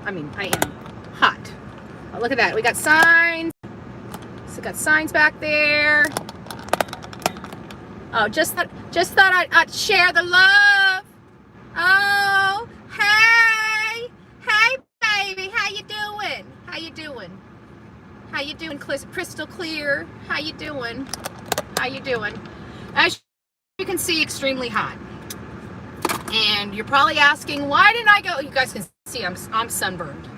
I am hot. Oh, look at that. We got signs. So got signs back there. Oh, just thought I'd share the love. Oh, hey, baby, how you doing? How you doing? How you doing? Crystal clear. How you doing? How you doing? As you can see, extremely hot. And you're probably asking, why didn't I go? You guys can see I'm sunburned.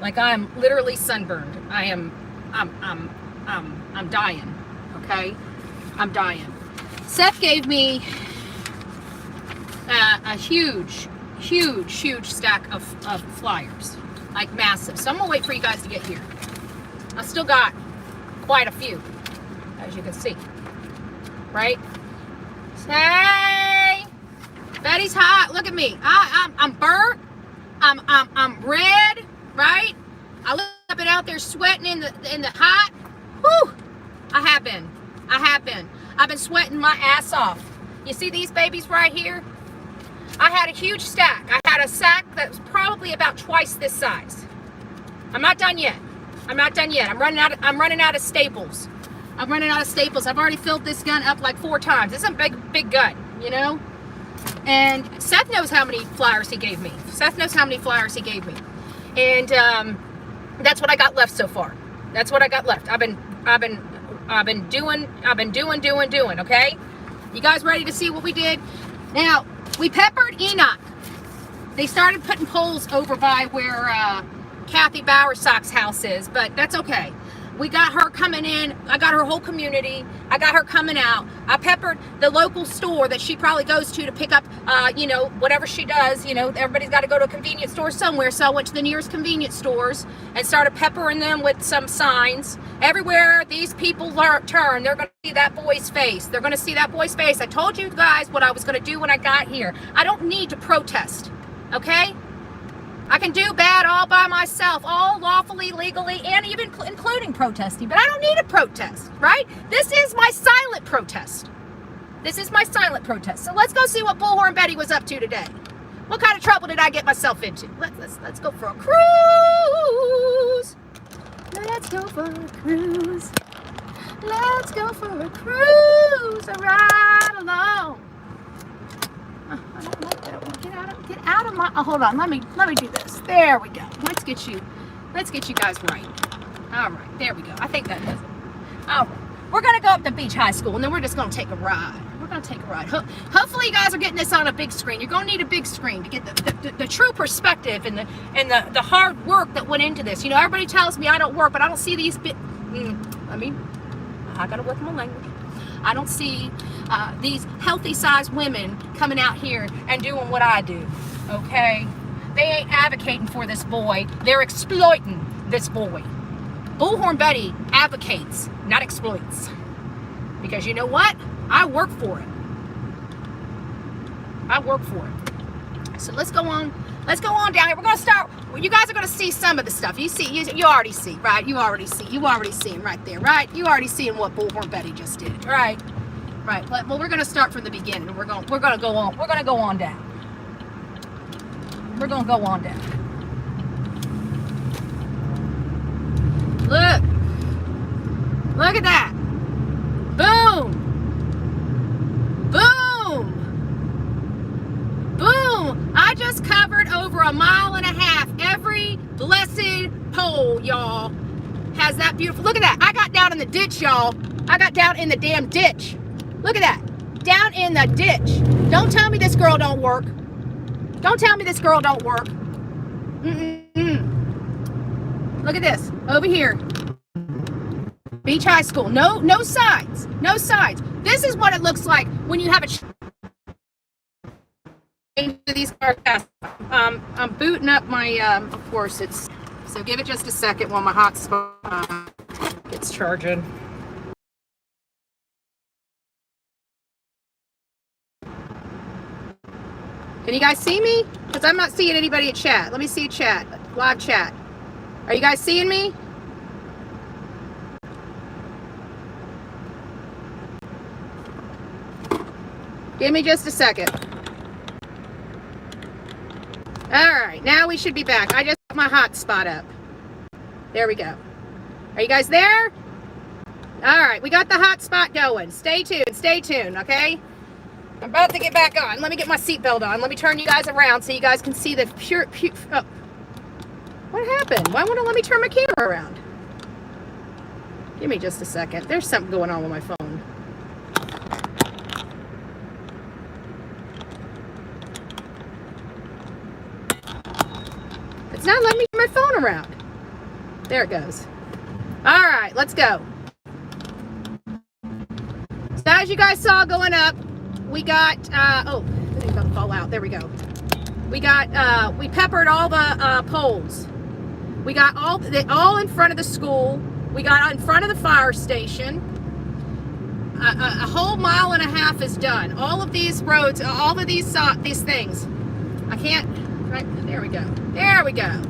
Like I'm literally sunburned. I'm dying. Okay, I'm dying. Seth gave me a huge stack of flyers, like massive. So I'm gonna wait for you guys to get here. I still got quite a few, as you can see. Right? Hey, Betty's hot. Look at me. I'm burnt. I'm red. Right? I've been out there sweating in the hot. Whew. I have been. I've been sweating my ass off. You see these babies right here? I had a huge stack. I had a sack that was probably about twice this size. I'm not done yet. I'm running out of staples. I've already filled this gun up like 4 times. It's a big gun, you know? And Seth knows how many flyers he gave me. And that's what I got left so far. That's what I got left. I've been doing, okay? You guys ready to see what we did? Now, we peppered Enoch. They started putting poles over by where Kathy Bowersock's house is, but that's okay. We got her coming in. I got her whole community. I got her coming out. I peppered the local store that she probably goes to pick up, whatever she does. Everybody's got to go to a convenience store somewhere. So I went to the nearest convenience stores and started peppering them with some signs. Everywhere these people turn, they're going to see that boy's face. I told you guys what I was going to do when I got here. I don't need to protest, okay? I can do bad all by myself, all lawfully, legally, and even including protesting. But I don't need a protest, right? This is my silent protest. So let's go see what Bullhorn Betty was up to today. What kind of trouble did I get myself into? Let's go for a cruise. Let's go for a cruise. Right along. I don't like that one. Get out of my. Oh, hold on. Let me do this. There we go. Let's get you guys right. All right. There we go. I think that does it. All right. We're gonna go up to Beach High School, and then we're just gonna take a ride. Hopefully, you guys are getting this on a big screen. You're gonna need a big screen to get the true perspective and the hard work that went into this. Everybody tells me I don't work, but I don't see these I gotta work on my language. I don't see these healthy-sized women coming out here and doing what I do, okay? They ain't advocating for this boy. They're exploiting this boy. Bullhorn Betty advocates, not exploits. Because you know what? I work for it. So let's go on down here. We're going to start. You guys are going to see some of the stuff. You already see, right? You already see him right there, right? You already seeing what Bullhorn Betty just did, right? Right. Well, we're going to start from the beginning. We're going to go on. We're going to go on down. Look at that. Boom. I just covered over 1.5 miles. Every blessed pole, y'all, has that beautiful. Look at that. I got down in the ditch, y'all. I got down in the damn ditch. Look at that. Down in the ditch. Don't tell me this girl don't work. Look at this. Over here. Beach High School. No signs. This is what it looks like when you have a into these cars. I'm booting up my of course it's so give it just a second while my hotspot gets charging. Can you guys see me? Because I'm not seeing anybody in chat. Let me see chat. Live chat. Are you guys seeing me? Give me just a second. All right, now we should be back. I just my hot spot up. There we go. Are you guys there? All right, we got the hot spot going. Stay tuned, okay? I'm about to get back on. Let me get my seatbelt on. Let me turn you guys around so you guys can see the pure oh. What happened? Why won't it let me turn my camera around? Give me just a second. There's something going on with my phone. It's not letting me turn my phone around. There it goes. All right, let's go. So as you guys saw going up, we got, oh, I think about to fall out. There we go. We got, we peppered all the poles. We got all in front of the school. We got in front of the fire station. A whole mile and a half is done. All of these roads, all of these things. I can't, right, there we go. There we go.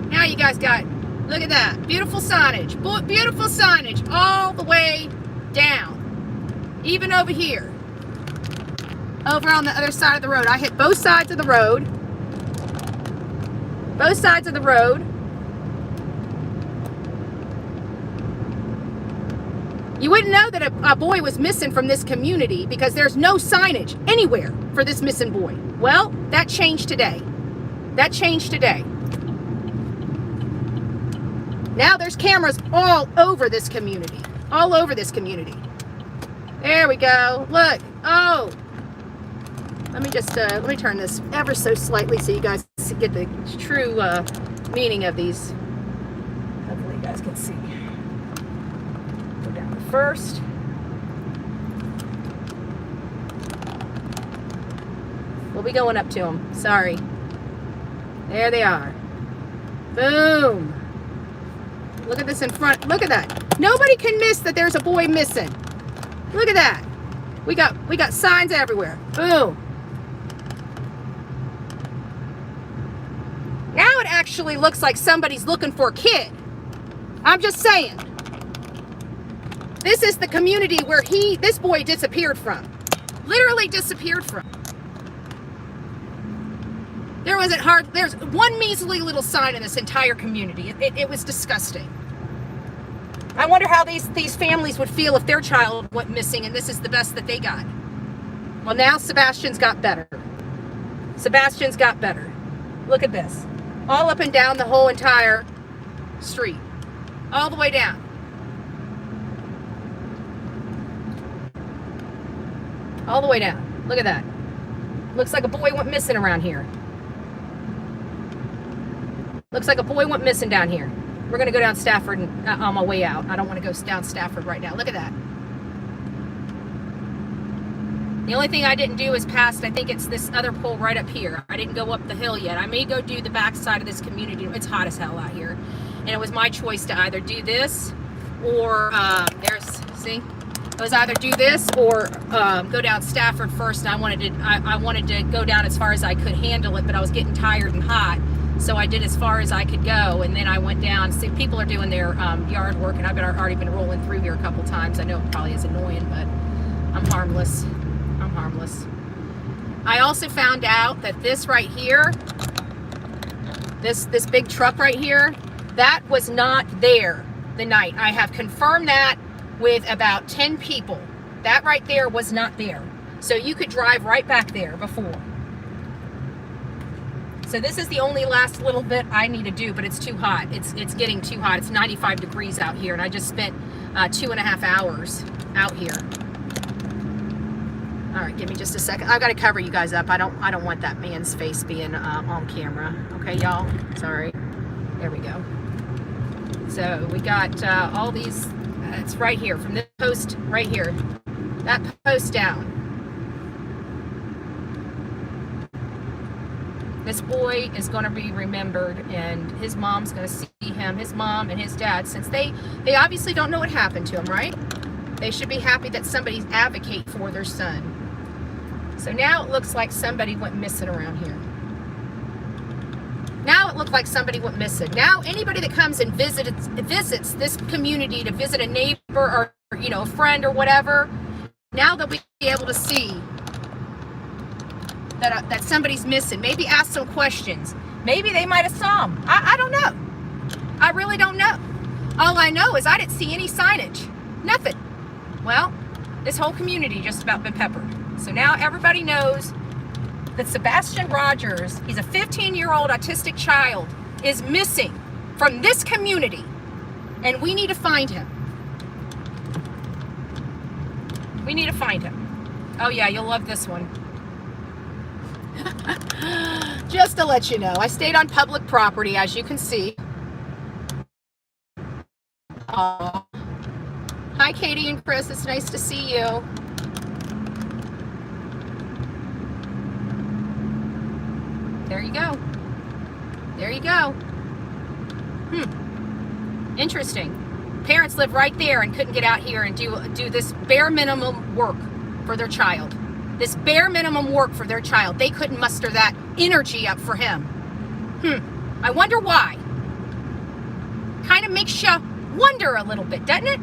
Now you guys got, look at that. Beautiful signage. Beautiful signage all the way down. Even over here. Over on the other side of the road. I hit both sides of the road. Both sides of the road. You wouldn't know that a boy was missing from this community because there's no signage anywhere for this missing boy. Well, that changed today. That changed today. Now there's cameras all over this community. All over this community. There we go. Look. Oh. Let me just, let me turn this ever so slightly so you guys get the true meaning of these. Hopefully you guys can see. Go down the first. We'll be going up to them. Sorry. There they are. Boom. Look at this in front. Look at that. Nobody can miss that there's a boy missing. Look at that. We got signs everywhere. Boom. Now it actually looks like somebody's looking for a kid. I'm just saying. This is the community where this boy disappeared from. Literally disappeared from. There's one measly little sign in this entire community. It was disgusting. I wonder how these families would feel if their child went missing and this is the best that they got. Well, now Sebastian's got better. Sebastian's got better. Look at this. All up and down the whole entire street. All the way down. All the way down. Look at that. Looks like a boy went missing around here. Looks like a boy went missing down here. We're going to go down Stafford on my way out. I don't want to go down Stafford right now. Look at that. The only thing I didn't do is past, I think it's this other pole right up here. I didn't go up the hill yet. I may go do the back side of this community. It's hot as hell out here. And it was my choice to either do this or, see? It was either do this or go down Stafford first. And I wanted to go down as far as I could handle it, but I was getting tired and hot. So I did as far as I could go, and then I went down. See, people are doing their yard work, and I've already been rolling through here a couple times. I know it probably is annoying, but I'm harmless. I'm harmless. I also found out that this right here, this big truck right here, that was not there the night. I have confirmed that with about 10 people. That right there was not there. So you could drive right back there before. So this is the only last little bit I need to do, but it's too hot. It's getting too hot. It's 95 degrees out here, and I just spent 2.5 hours out here. All right, give me just a second. I've got to cover you guys up. I don't want that man's face being on camera. Okay, y'all. Sorry. There we go. So we got all these. It's right here from this post right here. That post down. This boy is going to be remembered, and his mom's going to see him, his mom and his dad, since they obviously don't know what happened to him, right? They should be happy that somebody's advocate for their son. So now it looks like somebody went missing around here. Now it looks like somebody went missing. Now anybody that comes and visits this community to visit a neighbor or, you know, a friend or whatever, now they'll be able to see that somebody's missing. Maybe ask some questions. Maybe they might have saw him. I don't know. I really don't know. All I know is I didn't see any signage. Nothing. Well, this whole community just about been peppered. So now everybody knows that Sebastian Rogers, he's a 15-year-old autistic child, is missing from this community. And we need to find him. We need to find him. Oh yeah, you'll love this one. Just to let you know, I stayed on public property, as you can see. Hi, Katie and Chris. It's nice to see you. There you go. There you go. Interesting. Parents live right there and couldn't get out here and do this bare minimum work for their child. This bare minimum work for their child. They couldn't muster that energy up for him. I wonder why. Kind of makes you wonder a little bit, doesn't it?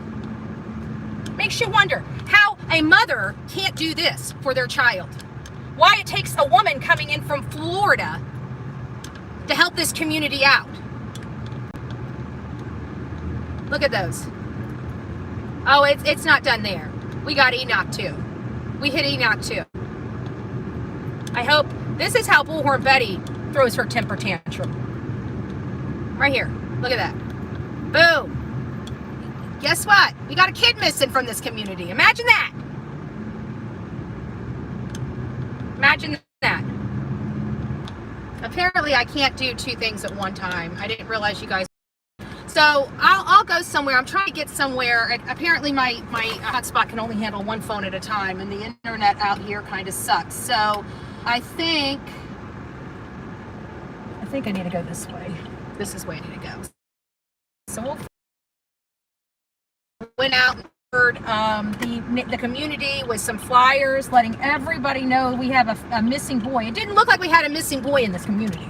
Makes you wonder how a mother can't do this for their child. Why it takes a woman coming in from Florida to help this community out. Look at those. Oh, it's not done there. We got Enoch too. We hit Enoch too. I hope this is how Bullhorn Betty throws her temper tantrum. Right here. Look at that. Boom. Guess what? We got a kid missing from this community. Imagine that. Imagine that. Apparently I can't do two things at one time. I didn't realize you guys. So I'll go somewhere. I'm trying to get somewhere. Apparently my hotspot can only handle one phone at a time, and the internet out here kind of sucks. So I think I need to go this way. This is where I need to go. So we'll went out and heard the community with some flyers letting everybody know we have a missing boy. It didn't look like we had a missing boy in this community.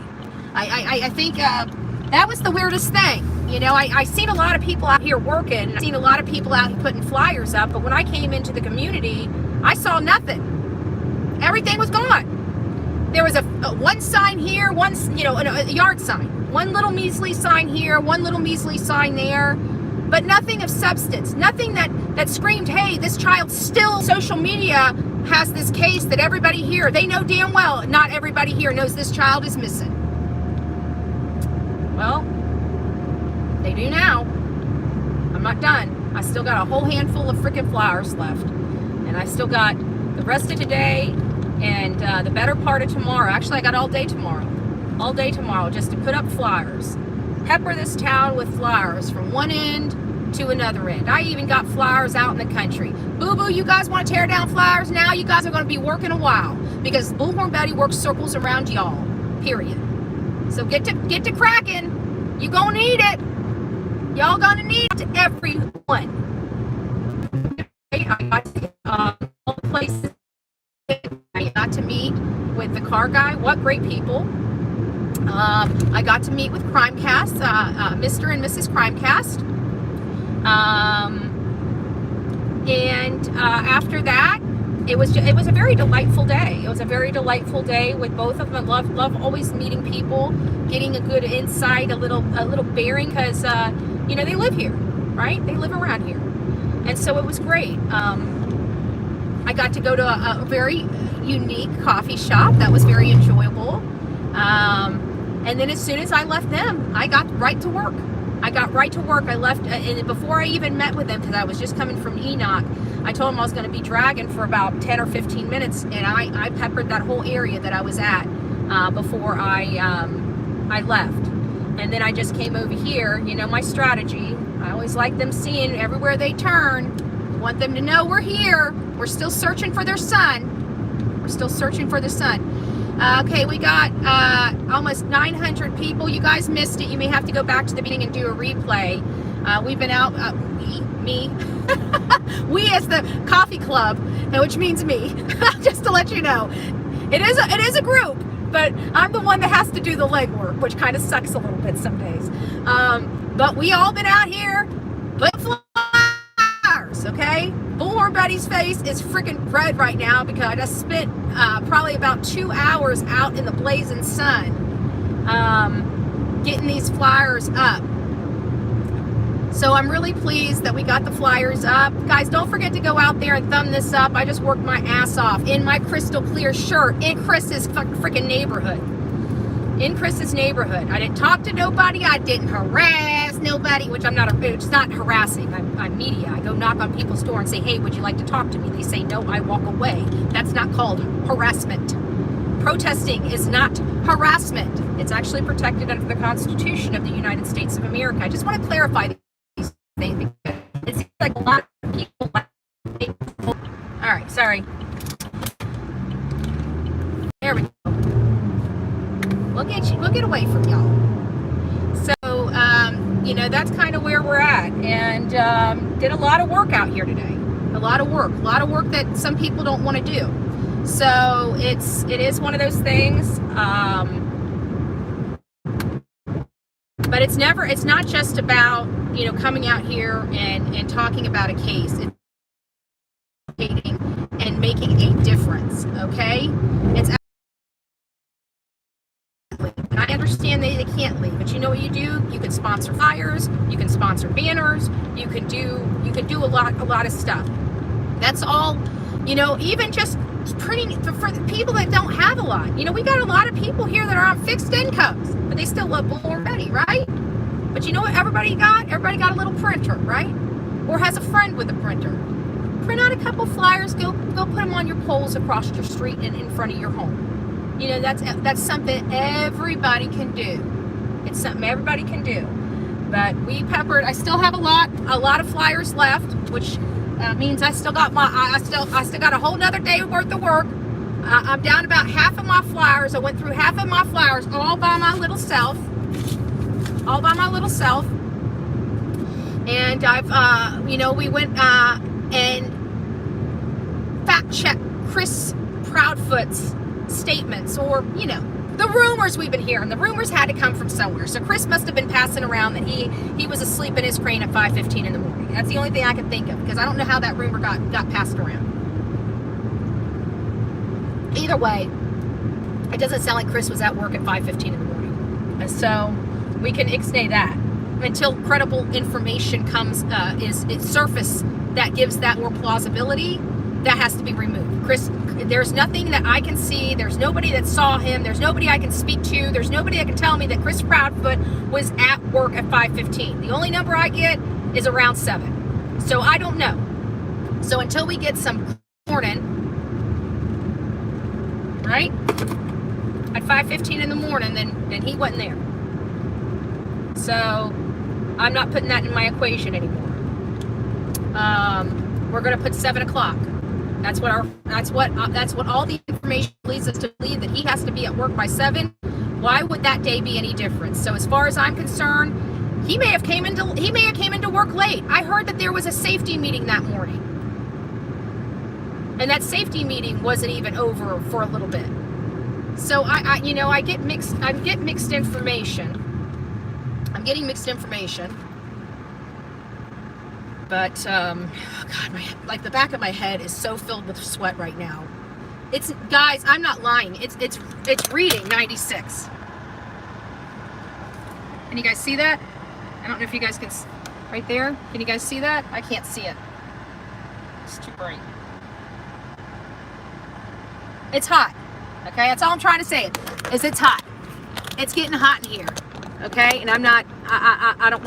I think that was the weirdest thing. You know, I seen a lot of people out here working. I seen a lot of people out here putting flyers up, but when I came into the community, I saw nothing. Everything was gone. There was a one sign here, a yard sign. One little measly sign here, one little measly sign there, but nothing of substance. Nothing that screamed, hey, this child still, social media has this case that everybody here, they know damn well not everybody here knows this child is missing. Well, they do now. I'm not done. I still got a whole handful of freaking flowers left. And I still got the rest of today and the better part of tomorrow. Actually, I got all day tomorrow. All day tomorrow just to put up flyers. Pepper this town with flowers from one end to another end. I even got flowers out in the country. Boo-boo, you guys want to tear down flowers now? You guys are going to be working a while. Because Bullhorn Betty works circles around y'all. Period. So get to cracking. You gonna need it. Y'all gonna need it, everyone. I got to all the places. I got to meet with the car guy. What great people. I got to meet with Crimecast, Mr. and Mrs. Crimecast. And after that, it was a very delightful day. It was a very delightful day with both of them. Love always meeting people, getting a good insight, a little bearing, because they live here, right? They live around here, and so it was great. I got to go to a very unique coffee shop that was very enjoyable. And then as soon as I left them, I got right to work. I left, and before I even met with them, because I was just coming from Enoch, I told them I was going to be dragging for about 10 or 15 minutes, and I peppered that whole area that I was at before I left. And then I just came over here. You know my strategy. I always like them seeing everywhere they turn. I want them to know we're here. We're still searching for their son. Okay, we got almost 900 people. You guys missed it. You may have to go back to the beginning and do a replay. We've been out, me, we as the coffee club, which means me, just to let you know. It is a group, but I'm the one that has to do the legwork, which kind of sucks a little bit some days. But we all been out here, put flowers, okay? Bullhorn Betty's face is freaking red right now because I just spent probably about 2 hours out in the blazing sun getting these flyers up. So I'm really pleased that we got the flyers up. Guys, don't forget to go out there and thumb this up. I just worked my ass off in my crystal clear shirt in Chris's freaking neighborhood. In Chris's neighborhood. I didn't talk to nobody. I didn't harass nobody, which it's not harassing. I'm media. I go knock on people's door and say, hey, would you like to talk to me? They say no, I walk away. That's not called harassment. Protesting is not harassment. It's actually protected under the Constitution of the United States of America. I just want to clarify these things because it seems like a lot of people. All right, sorry. There we go. We'll get away from y'all. So, that's kind of where we're at. And did a lot of work out here today. A lot of work that some people don't want to do. So it is one of those things. But it's not just about, coming out here and talking about a case. It's and making a difference. Okay? It's I understand they can't leave, but you know what you do? You can sponsor flyers, you can sponsor banners, you can do a lot of stuff. That's all, even just printing for the people that don't have a lot. We got a lot of people here that are on fixed incomes, but they still love Bullhorn Betty, right? But you know what everybody got? Everybody got a little printer, right? Or has a friend with a printer. Print out a couple flyers, go put them on your poles across your street and in front of your home. That's something everybody can do. It's something everybody can do. But we peppered. I still have a lot of flyers left, which means I still got I still got a whole nother day worth of work. I'm down about half of my flyers. I went through half of my flyers all by my little self. And I've we went and fact checked Chris Proudfoot's statements, or the rumors we've been hearing. The rumors had to come from somewhere. So Chris must have been passing around that he was asleep in his crane at 5:15 in the morning. That's the only thing I can think of, because I don't know how that rumor got passed around. Either way, it doesn't sound like Chris was at work at 5:15 in the morning. And so we can ixnay that until credible information comes is surface that gives that more plausibility. That has to be removed. Chris, there's nothing that I can see. There's nobody that saw him. There's nobody I can speak to. There's nobody that can tell me that Chris Proudfoot was at work at 5:15. The only number I get is around 7. So I don't know. So until we get some morning, right? At 5:15 in the morning, then he wasn't there. So I'm not putting that in my equation anymore. We're going to put 7 o'clock. That's what all the information leads us to believe, that he has to be at work by 7. Why would that day be any different? So as far as I'm concerned, he may have came into work late. I heard that there was a safety meeting that morning, and that safety meeting wasn't even over for a little bit. So I get mixed information. I'm getting mixed information. But, God, the back of my head is so filled with sweat right now. Guys, I'm not lying. It's reading 96. Can you guys see that? I don't know if you guys can, right there. Can you guys see that? I can't see it. It's too bright. It's hot. Okay, that's all I'm trying to say. Is it's hot. It's getting hot in here. Okay, and I'm not. I don't.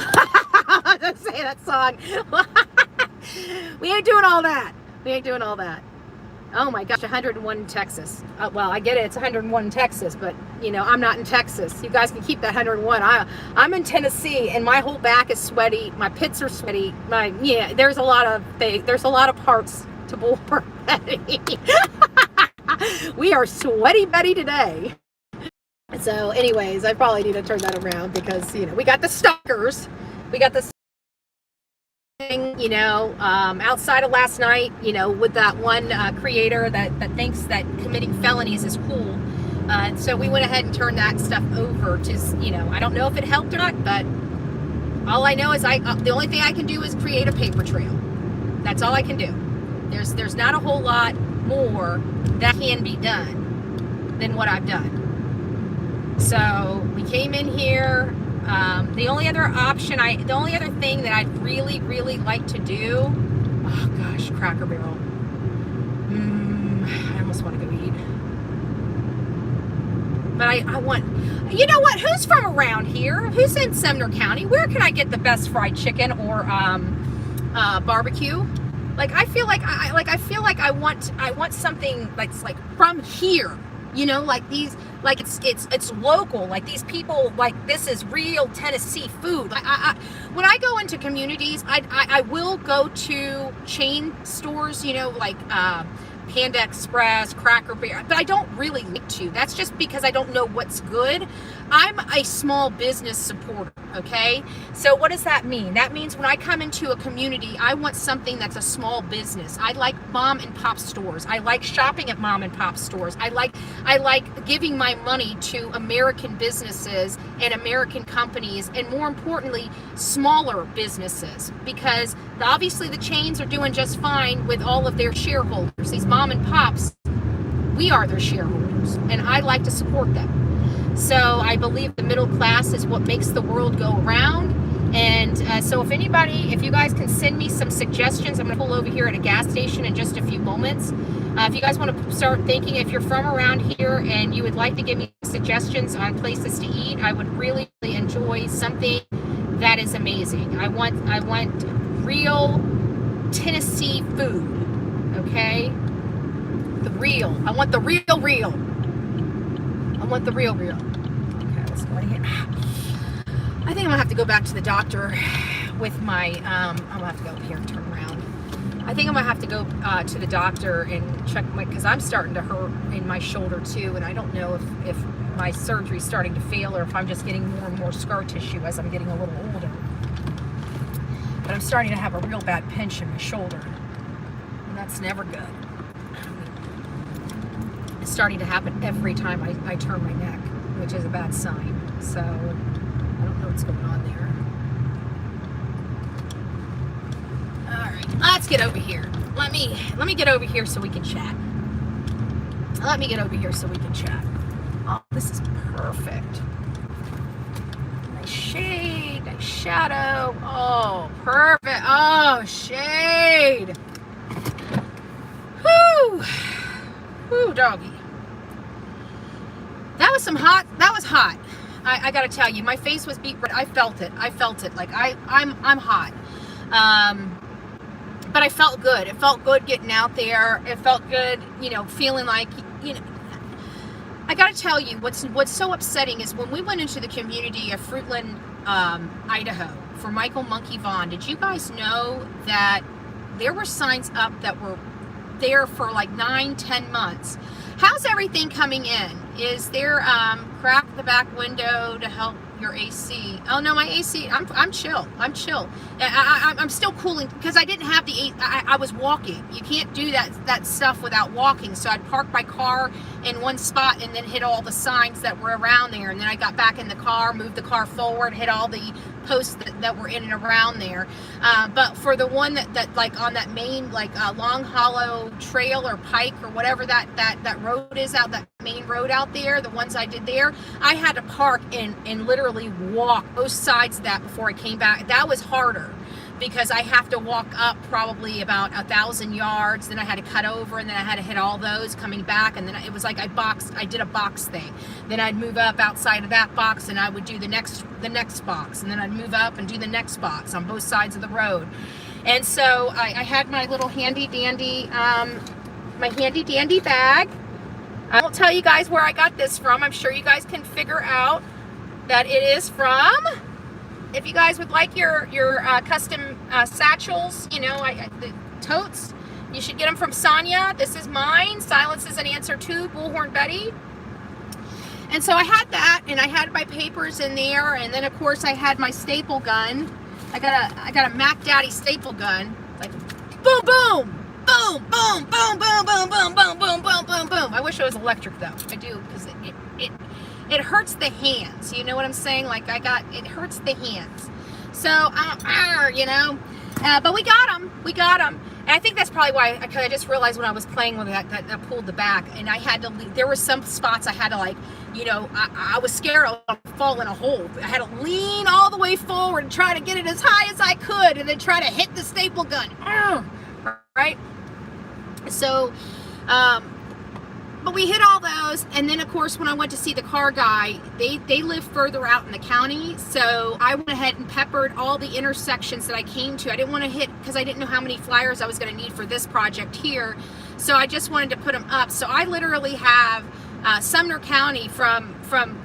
I'm not say that song. We ain't doing all that. Oh my gosh, 101 in Texas. Well, I get it. It's 101 in Texas, but I'm not in Texas. You guys can keep that 101. I'm in Tennessee, and my whole back is sweaty. My pits are sweaty. There's a lot of things. There's a lot of parts to Bullhorn Betty. We are sweaty Betty today. So anyways, I probably need to turn that around, because we got the stalkers. We got this thing, outside of last night, with that one creator that thinks that committing felonies is cool. So we went ahead and turned that stuff over to, I don't know if it helped or not, but all I know is the only thing I can do is create a paper trail. That's all I can do. There's not a whole lot more that can be done than what I've done. So we came in here. The only other thing that I'd really, really like to do, oh gosh, Cracker Barrel. I almost want to go eat. But I want, you know what? Who's from around here? Who's in Sumner County? Where can I get the best fried chicken or barbecue? Like I feel like I want something that's like from here. You know, like these, like it's local. Like these people, like this is real Tennessee food. Like when I go into communities, I will go to chain stores. You know, like Panda Express, Cracker Barrel, but I don't really like to. That's just because I don't know what's good. I'm a small business supporter, okay? So what does that mean? That means when I come into a community, I want something that's a small business. I like mom and pop stores. I like shopping at mom and pop stores. I like giving my money to American businesses and American companies, and more importantly, smaller businesses, because obviously the chains are doing just fine with all of their shareholders. These mom and pops, we are their shareholders, and I like to support them. So I believe the middle class is what makes the world go around. And so if you guys can send me some suggestions, I'm going to pull over here at a gas station in just a few moments. If you guys want to start thinking, if you're from around here and you would like to give me suggestions on places to eat, I would really, really enjoy something that is amazing. I want real Tennessee food, okay? The real. I want the real. I want the real. Okay, let's go right here. I think I'm gonna have to go back to the doctor with my, I'm gonna have to go up here and turn around. I think I'm gonna have to go to the doctor and check because I'm starting to hurt in my shoulder too, and I don't know if my surgery's starting to fail or if I'm just getting more and more scar tissue as I'm getting a little older. But I'm starting to have a real bad pinch in my shoulder, and that's never good. It's starting to happen every time I turn my neck, which is a bad sign. So I don't know what's going on there. All right, let's get over here. Let me get over here so we can chat. Oh, this is perfect. Nice shade, nice shadow. Oh, perfect. Oh, shade. Whew. Whew, doggy. That was hot. I gotta tell you, my face was beat red. I felt it. Like I'm hot. But I felt good. It felt good getting out there. It felt good, feeling like, I gotta tell you, what's so upsetting is when we went into the community of Fruitland, Idaho, for Michael Monkey Vaughn, did you guys know that there were signs up that were there for like 9-10 months? How's everything coming in? Is there crack the back window to help your AC? Oh no, my AC, I'm chill. I'm still cooling because I didn't have the I was walking. You can't do that stuff without walking. So I'd park my car in one spot and then hit all the signs that were around there, and then I got back in the car, moved the car forward, hit all the posts that were in and around there. But for the one that like on that main like Long Hollow Trail or Pike or whatever that road is out, that main road out there, the ones I did there, I had to park and literally walk both sides of that before I came back. That was harder because I have to walk up probably about 1,000 yards, then I had to cut over, and then I had to hit all those coming back, and then it was like I did a box thing. Then I'd move up outside of that box and I would do the next box, and then I'd move up and do the next box on both sides of the road. And so I had my little handy dandy bag. I won't tell you guys where I got this from. I'm sure you guys can figure out that it is from. If you guys would like your custom satchels, the totes, you should get them from Sonia. This is mine. Silence is an answer to Bullhorn Betty. And so I had that, and I had my papers in there, and then of course I had my staple gun. I got a Mac Daddy staple gun, like boom, boom. Boom, boom, boom, boom, boom, boom, boom, boom, boom, boom, boom. I wish it was electric though. I do, because it hurts the hands. You know what I'm saying? Like it hurts the hands. So, but we got them. And I think that's probably why, because I just realized when I was playing with that I pulled the back, and I had to leave. There were some spots I had to, like, you know, I was scared I would fall in a hole. I had to lean all the way forward and try to get it as high as I could, and then try to hit the staple gun. Right? So, but we hit all those, and then of course when I went to see the car guy, they live further out in the county, so I went ahead and peppered all the intersections that I came to. I didn't want to hit, because I didn't know how many flyers I was going to need for this project here, so I just wanted to put them up. So I literally have Sumner County, from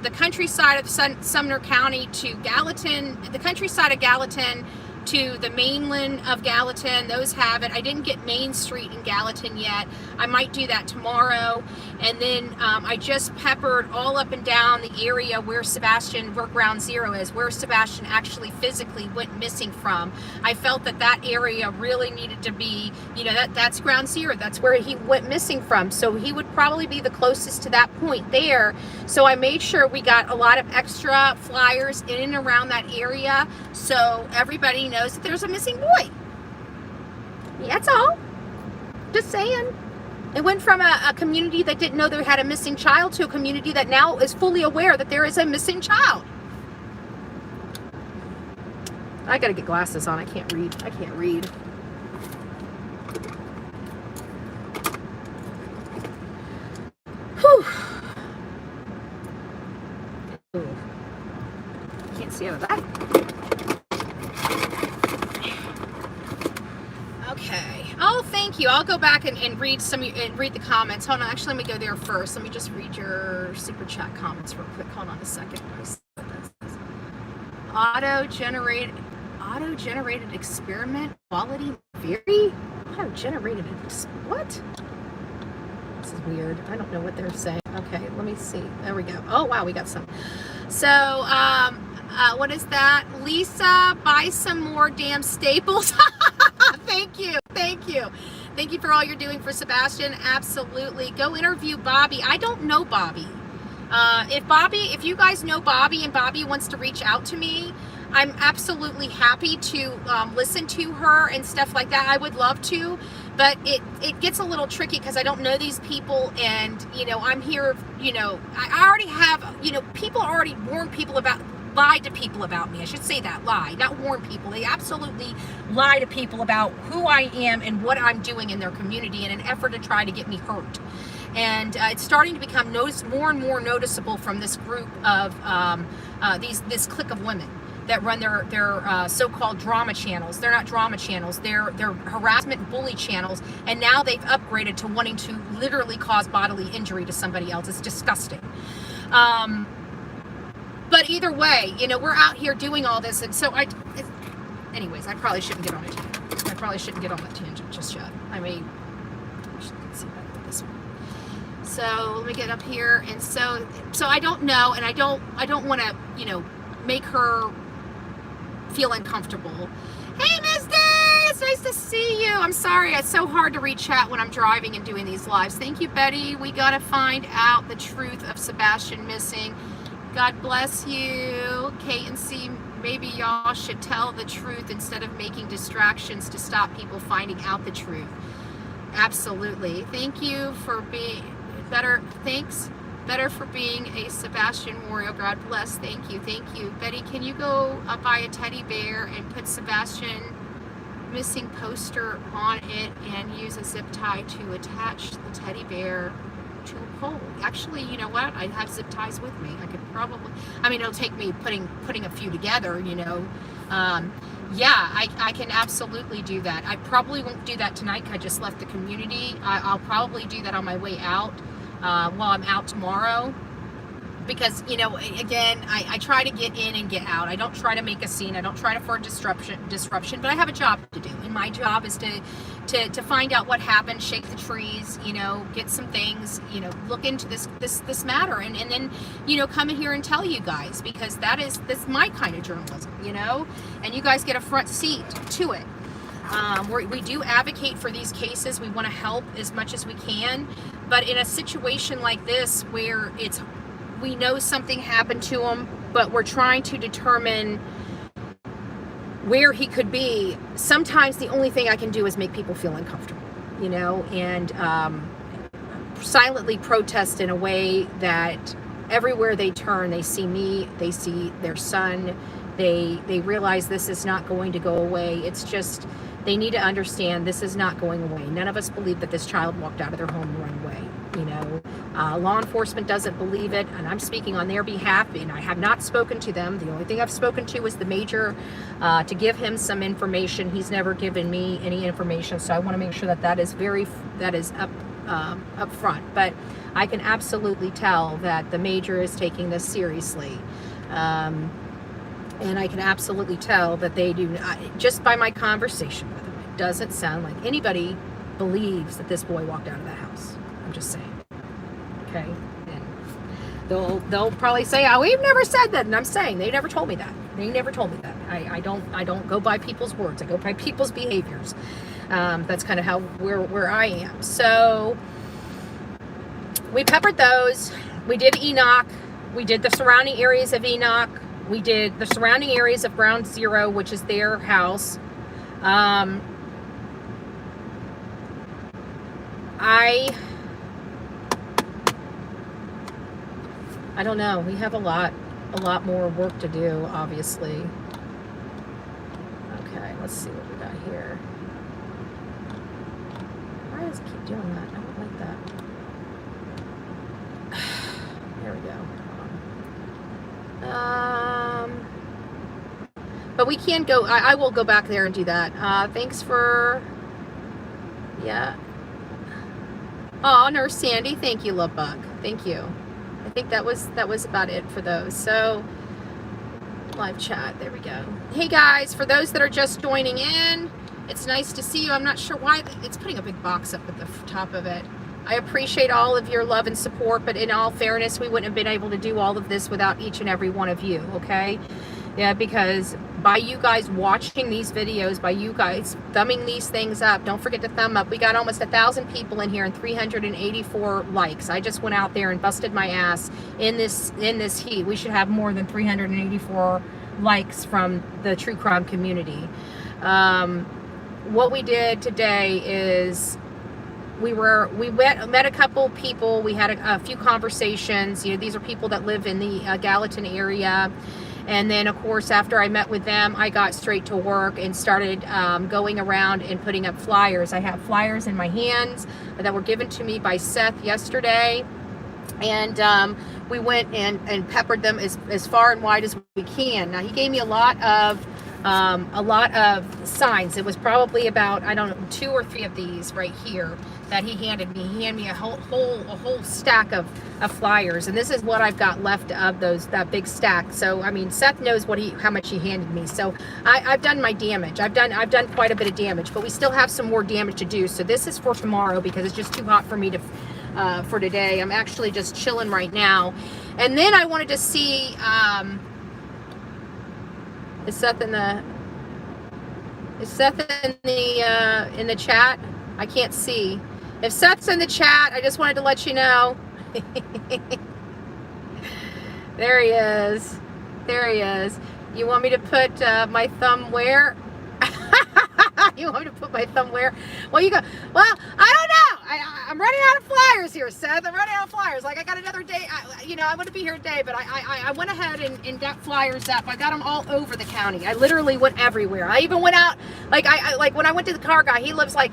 the countryside of Sumner County to Gallatin, the countryside of Gallatin to the mainland of Gallatin. Those have it. I didn't get Main Street in Gallatin yet. I might do that tomorrow. And then I just peppered all up and down the area where ground zero is, where Sebastian actually physically went missing from. I felt that area really needed to be, you know, that's ground zero. That's where he went missing from. So he would probably be the closest to that point there. So I made sure we got a lot of extra flyers in and around that area, so everybody knows that there's a missing boy. That's all. Just saying. It went from a community that didn't know they had a missing child to a community that now is fully aware that there is a missing child. I gotta get glasses on. I can't read. Whew. Ooh. Can't see out of that. Okay. Oh, thank you. I'll go back and read read the comments. Hold on. Actually, let me go there first. Let me just read your super chat comments real quick. Hold on a second. Auto-generated experiment quality theory. Auto-generated. What? This is weird. I don't know what they're saying. Okay, let me see. There we go. Oh wow, we got some. So, what is that? Lisa, buy some more damn staples. Thank you. Thank you for all you're doing for Sebastian. Absolutely. Go interview Bobby. I don't know Bobby. If you guys know Bobby and Bobby wants to reach out to me, I'm absolutely happy to listen to her and stuff like that. I would love to, but it gets a little tricky because I don't know these people, and you know, I'm here, you know, I already have, you know, people already lied to people about me. I should say that, lie, not warn people. They absolutely lie to people about who I am and what I'm doing in their community in an effort to try to get me hurt. And it's starting to become more and more noticeable from this group of this clique of women that run their so-called drama channels. They're not drama channels. They're harassment bully channels. And now they've upgraded to wanting to literally cause bodily injury to somebody else. It's disgusting. But either way, you know, we're out here doing all this, and so anyways, I probably shouldn't get on a tangent. I probably shouldn't get on that tangent just yet. I mean, let's see better with this one. So let me get up here, and so I don't know, and I don't want to, you know, make her feel uncomfortable. Hey, Misty, it's nice to see you. I'm sorry, it's so hard to read chat when I'm driving and doing these lives. Thank you, Betty. We gotta find out the truth of Sebastian missing. God bless you. Kate and C, maybe y'all should tell the truth instead of making distractions to stop people finding out the truth. Absolutely. Thank you for being better. Thanks. Better for being a Sebastian warrior. God bless. Thank you. Betty, can you go buy a teddy bear and put Sebastian missing poster on it and use a zip tie to attach the teddy bear to a pole? Actually, you know what? I have zip ties with me. I could probably, I mean, it'll take me putting a few together, you know. Yeah, I can absolutely do that. I probably won't do that tonight because I just left the community. I'll probably do that on my way out while I'm out tomorrow. Because, you know, again, I try to get in and get out. I don't try to make a scene. I don't try to for disruption, but I have a job to do. And my job is to find out what happened, shake the trees, you know, get some things, you know, look into this matter, and then, you know, come in here and tell you guys, because that's my kind of journalism, you know, and you guys get a front seat to it. We do advocate for these cases. We want to help as much as we can, but in a situation like this where we know something happened to them, but we're trying to determine where he could be, sometimes the only thing I can do is make people feel uncomfortable, you know, and silently protest in a way that everywhere they turn, they see me, they see their son, they realize this is not going to go away. It's just, they need to understand this is not going away. None of us believe that this child walked out of their home and run away. You know, law enforcement doesn't believe it, and I'm speaking on their behalf, and I have not spoken to them. The only thing I've spoken to is the major to give him some information. He's never given me any information, so I want to make sure that that is up front. But I can absolutely tell that the major is taking this seriously. And I can absolutely tell that they do not, just by my conversation with them, it doesn't sound like anybody believes that this boy walked out of that house. I'm just saying. Okay? And they'll probably say, oh, we've never said that. And I'm saying, they never told me that. They never told me that. I don't go by people's words. I go by people's behaviors. That's kind of how where I am. So we peppered those. We did Enoch. We did the surrounding areas of Enoch. We did the surrounding areas of Ground Zero, which is their house. I don't know. We have a lot more work to do, obviously. Okay, let's see what we got here. Why does it keep doing that? I don't like that. There we go. But we can go, I will go back there and do that. Thanks for, yeah. Oh, Nurse Sandy, thank you, Love Bug. Thank you. I think that was about it for those. So, live chat, there we go. Hey guys, for those that are just joining in, it's nice to see you. I'm not sure why it's putting a big box up at the top of it. I appreciate all of your love and support, but in all fairness, we wouldn't have been able to do all of this without each and every one of you, okay? Yeah, because by you guys watching these videos, by you guys thumbing these things up, don't forget to thumb up. We got almost 1,000 people in here and 384 likes. I just went out there and busted my ass in this heat. We should have more than 384 likes from the true crime community. What we did today is we met a couple people. We had a few conversations. You know, these are people that live in the Gallatin area. And then, of course, after I met with them, I got straight to work and started going around and putting up flyers. I have flyers in my hands that were given to me by Seth yesterday. And we went and peppered them as far and wide as we can. Now, he gave me a lot of signs. It was probably about, I don't know, 2 or 3 of these right here that he handed me. He handed me a whole stack of flyers, and this is what I've got left of that big stack. So I mean, Seth knows how much he handed me. So I've done my damage. I've done quite a bit of damage, but we still have some more damage to do. So this is for tomorrow because it's just too hot for me to for today. I'm actually just chilling right now, and then I wanted to see. Is Seth in the chat? I can't see. If Seth's in the chat, I just wanted to let you know. There he is. There he is. You want me to put my thumb where? You want me to put my thumb where? Well, you go. Well, I don't know. I'm running out of flyers here, Seth. I'm running out of flyers. Like, I got another day. I'm going to be here today, but I went ahead and got flyers up. I got them all over the county. I literally went everywhere. I even went out, like when I went to the car guy, he lives like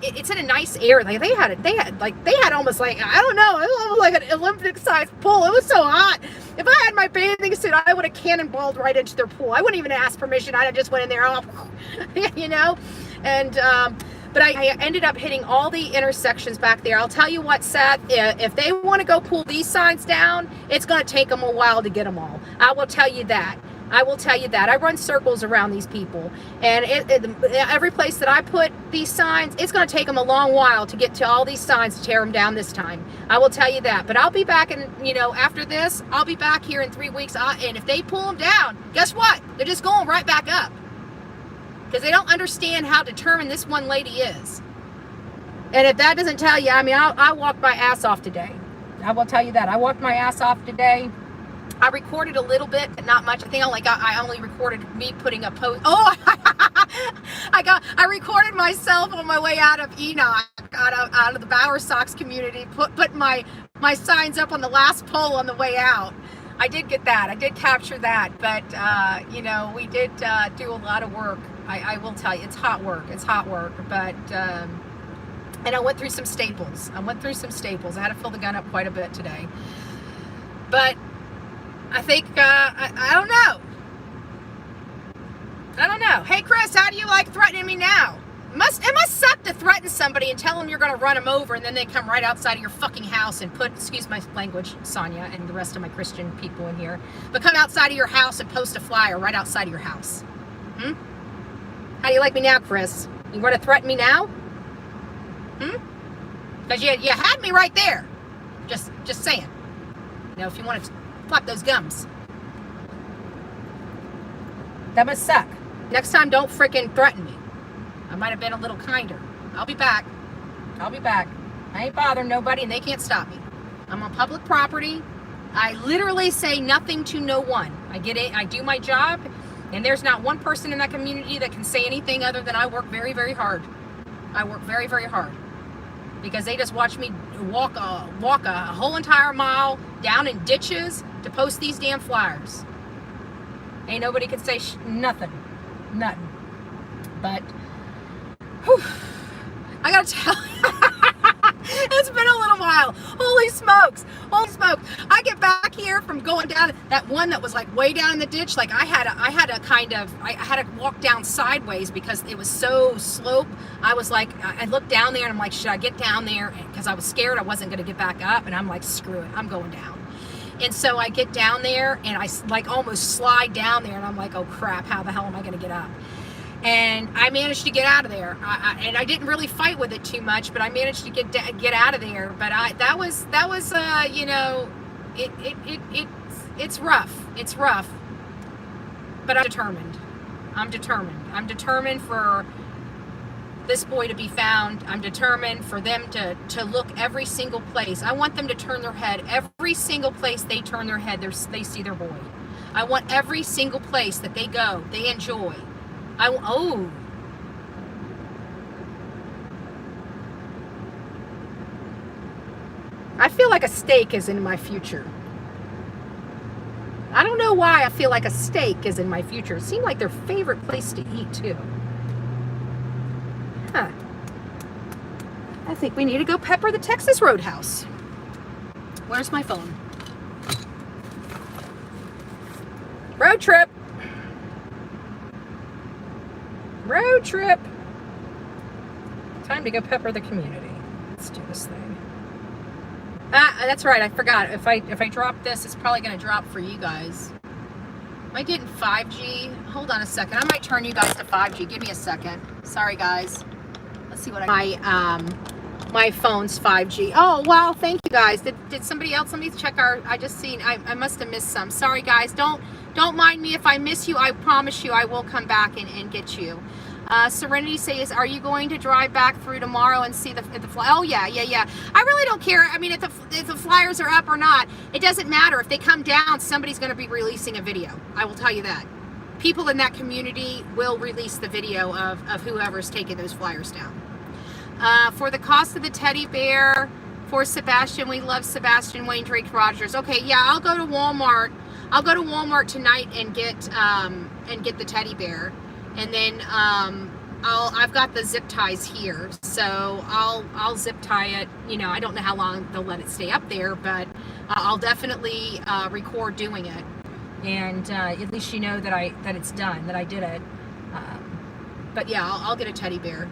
it's in a nice area. Like they had almost like, I don't know, it was like an Olympic-sized pool. It was so hot. If I had my bathing suit, I would have cannonballed right into their pool. I wouldn't even ask permission. I'd have just went in there, you know, and but I ended up hitting all the intersections back there. I'll tell you what, Seth, if they want to go pull these signs down, it's going to take them a while to get them all. I will tell you that. I will tell you that. I run circles around these people, and every place that I put these signs, it's going to take them a long while to get to all these signs to tear them down this time. I will tell you that. But I'll be back, after this, I'll be back here in 3 weeks, and if they pull them down, guess what? They're just going right back up. Because they don't understand how determined this one lady is. And if that doesn't tell you, I mean, I walked my ass off today. I will tell you that. I walked my ass off today. I recorded a little bit, but not much. I think I only recorded me putting a post. Oh, I recorded myself on my way out of Enoch, out of the Bower Sox community, put my signs up on the last pole on the way out. I did get that. I did capture that. But, you know, we did do a lot of work. I will tell you, it's hot work. It's hot work. But, and I went through some staples. I had to fill the gun up quite a bit today. But I think, I don't know. Hey, Chris, how do you like threatening me now? It must suck to threaten somebody and tell them you're going to run them over, and then they come right outside of your fucking house and excuse my language, Sonia, and the rest of my Christian people in here, but come outside of your house and post a flyer right outside of your house. How do you like me now, Chris? You want to threaten me now? Because you had me right there. Just saying. You know, if you want to flap those gums. That must suck. Next time, don't frickin' threaten me. I might have been a little kinder. I'll be back. I ain't bothering nobody, and they can't stop me. I'm on public property. I literally say nothing to no one. I get it. I do my job, and there's not one person in that community that can say anything other than I work very, very hard. I work very, very hard. Because they just watch me walk a whole entire mile down in ditches to post these damn flyers. Ain't nobody can say nothing. But, whew, I gotta tell you, it's been a little while. Holy smokes. I get back here from going down that one that was like way down in the ditch. Like I had to walk down sideways because it was so slope. I was like, I looked down there and I'm like, should I get down there? Because I was scared I wasn't going to get back up. And I'm like, screw it, I'm going down. And so I get down there and I like almost slide down there and I'm like, oh crap, how the hell am I going to get up? And I managed to get out of there. And I didn't really fight with it too much, but I managed to get out of there. But that was you know, it's rough. But I'm determined for this boy to be found. I'm determined for them to look every single place. I want them to turn their head. Every single place they turn their head, they see their boy. I want every single place that they go, they enjoy. I feel like a steak is in my future. I don't know why I feel like a steak is in my future. It seemed like their favorite place to eat, too. Huh. I think we need to go pepper the Texas Roadhouse. Where's my phone? Road trip. Time to go pepper the community. Let's do this thing. That's right, I forgot. If I drop this, it's probably going to drop for you guys. Am I getting 5G? Hold on a second. I might turn you guys to 5G. Give me a second. Sorry, guys. Let's see what my phone's 5G. Oh, wow. Thank you, guys. Did somebody else? Let me check I just seen. I must have missed some. Sorry, guys. Don't mind me if I miss you. I promise you I will come back and get you. Serenity says, are you going to drive back through tomorrow and see the fly? Oh, yeah. I really don't care. I mean, if the flyers are up or not, it doesn't matter. If they come down, somebody's going to be releasing a video. I will tell you that. People in that community will release the video of whoever's taking those flyers down. For the cost of the teddy bear, for Sebastian, we love Sebastian Wayne Drake Rogers. Okay, yeah, I'll go to Walmart. I'll go to Walmart tonight and get the teddy bear. And then I've got the zip ties here, so I'll zip tie it. You know, I don't know how long they'll let it stay up there, but I'll definitely record doing it, and at least you know that it's done, that I did it. But yeah, I'll get a teddy bear.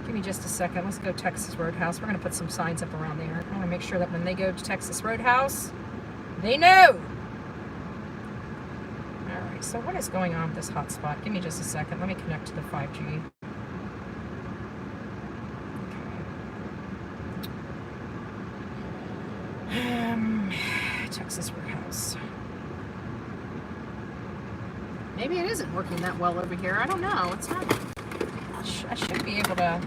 Give me just a second. Let's go Texas Roadhouse. We're gonna put some signs up around there. I want to make sure that when they go to Texas Roadhouse, they know. So what is going on with this hotspot? Give me just a second. Let me connect to the 5G. Okay. Texas Roadhouse. Maybe it isn't working that well over here. I don't know. It's not. I should be able to.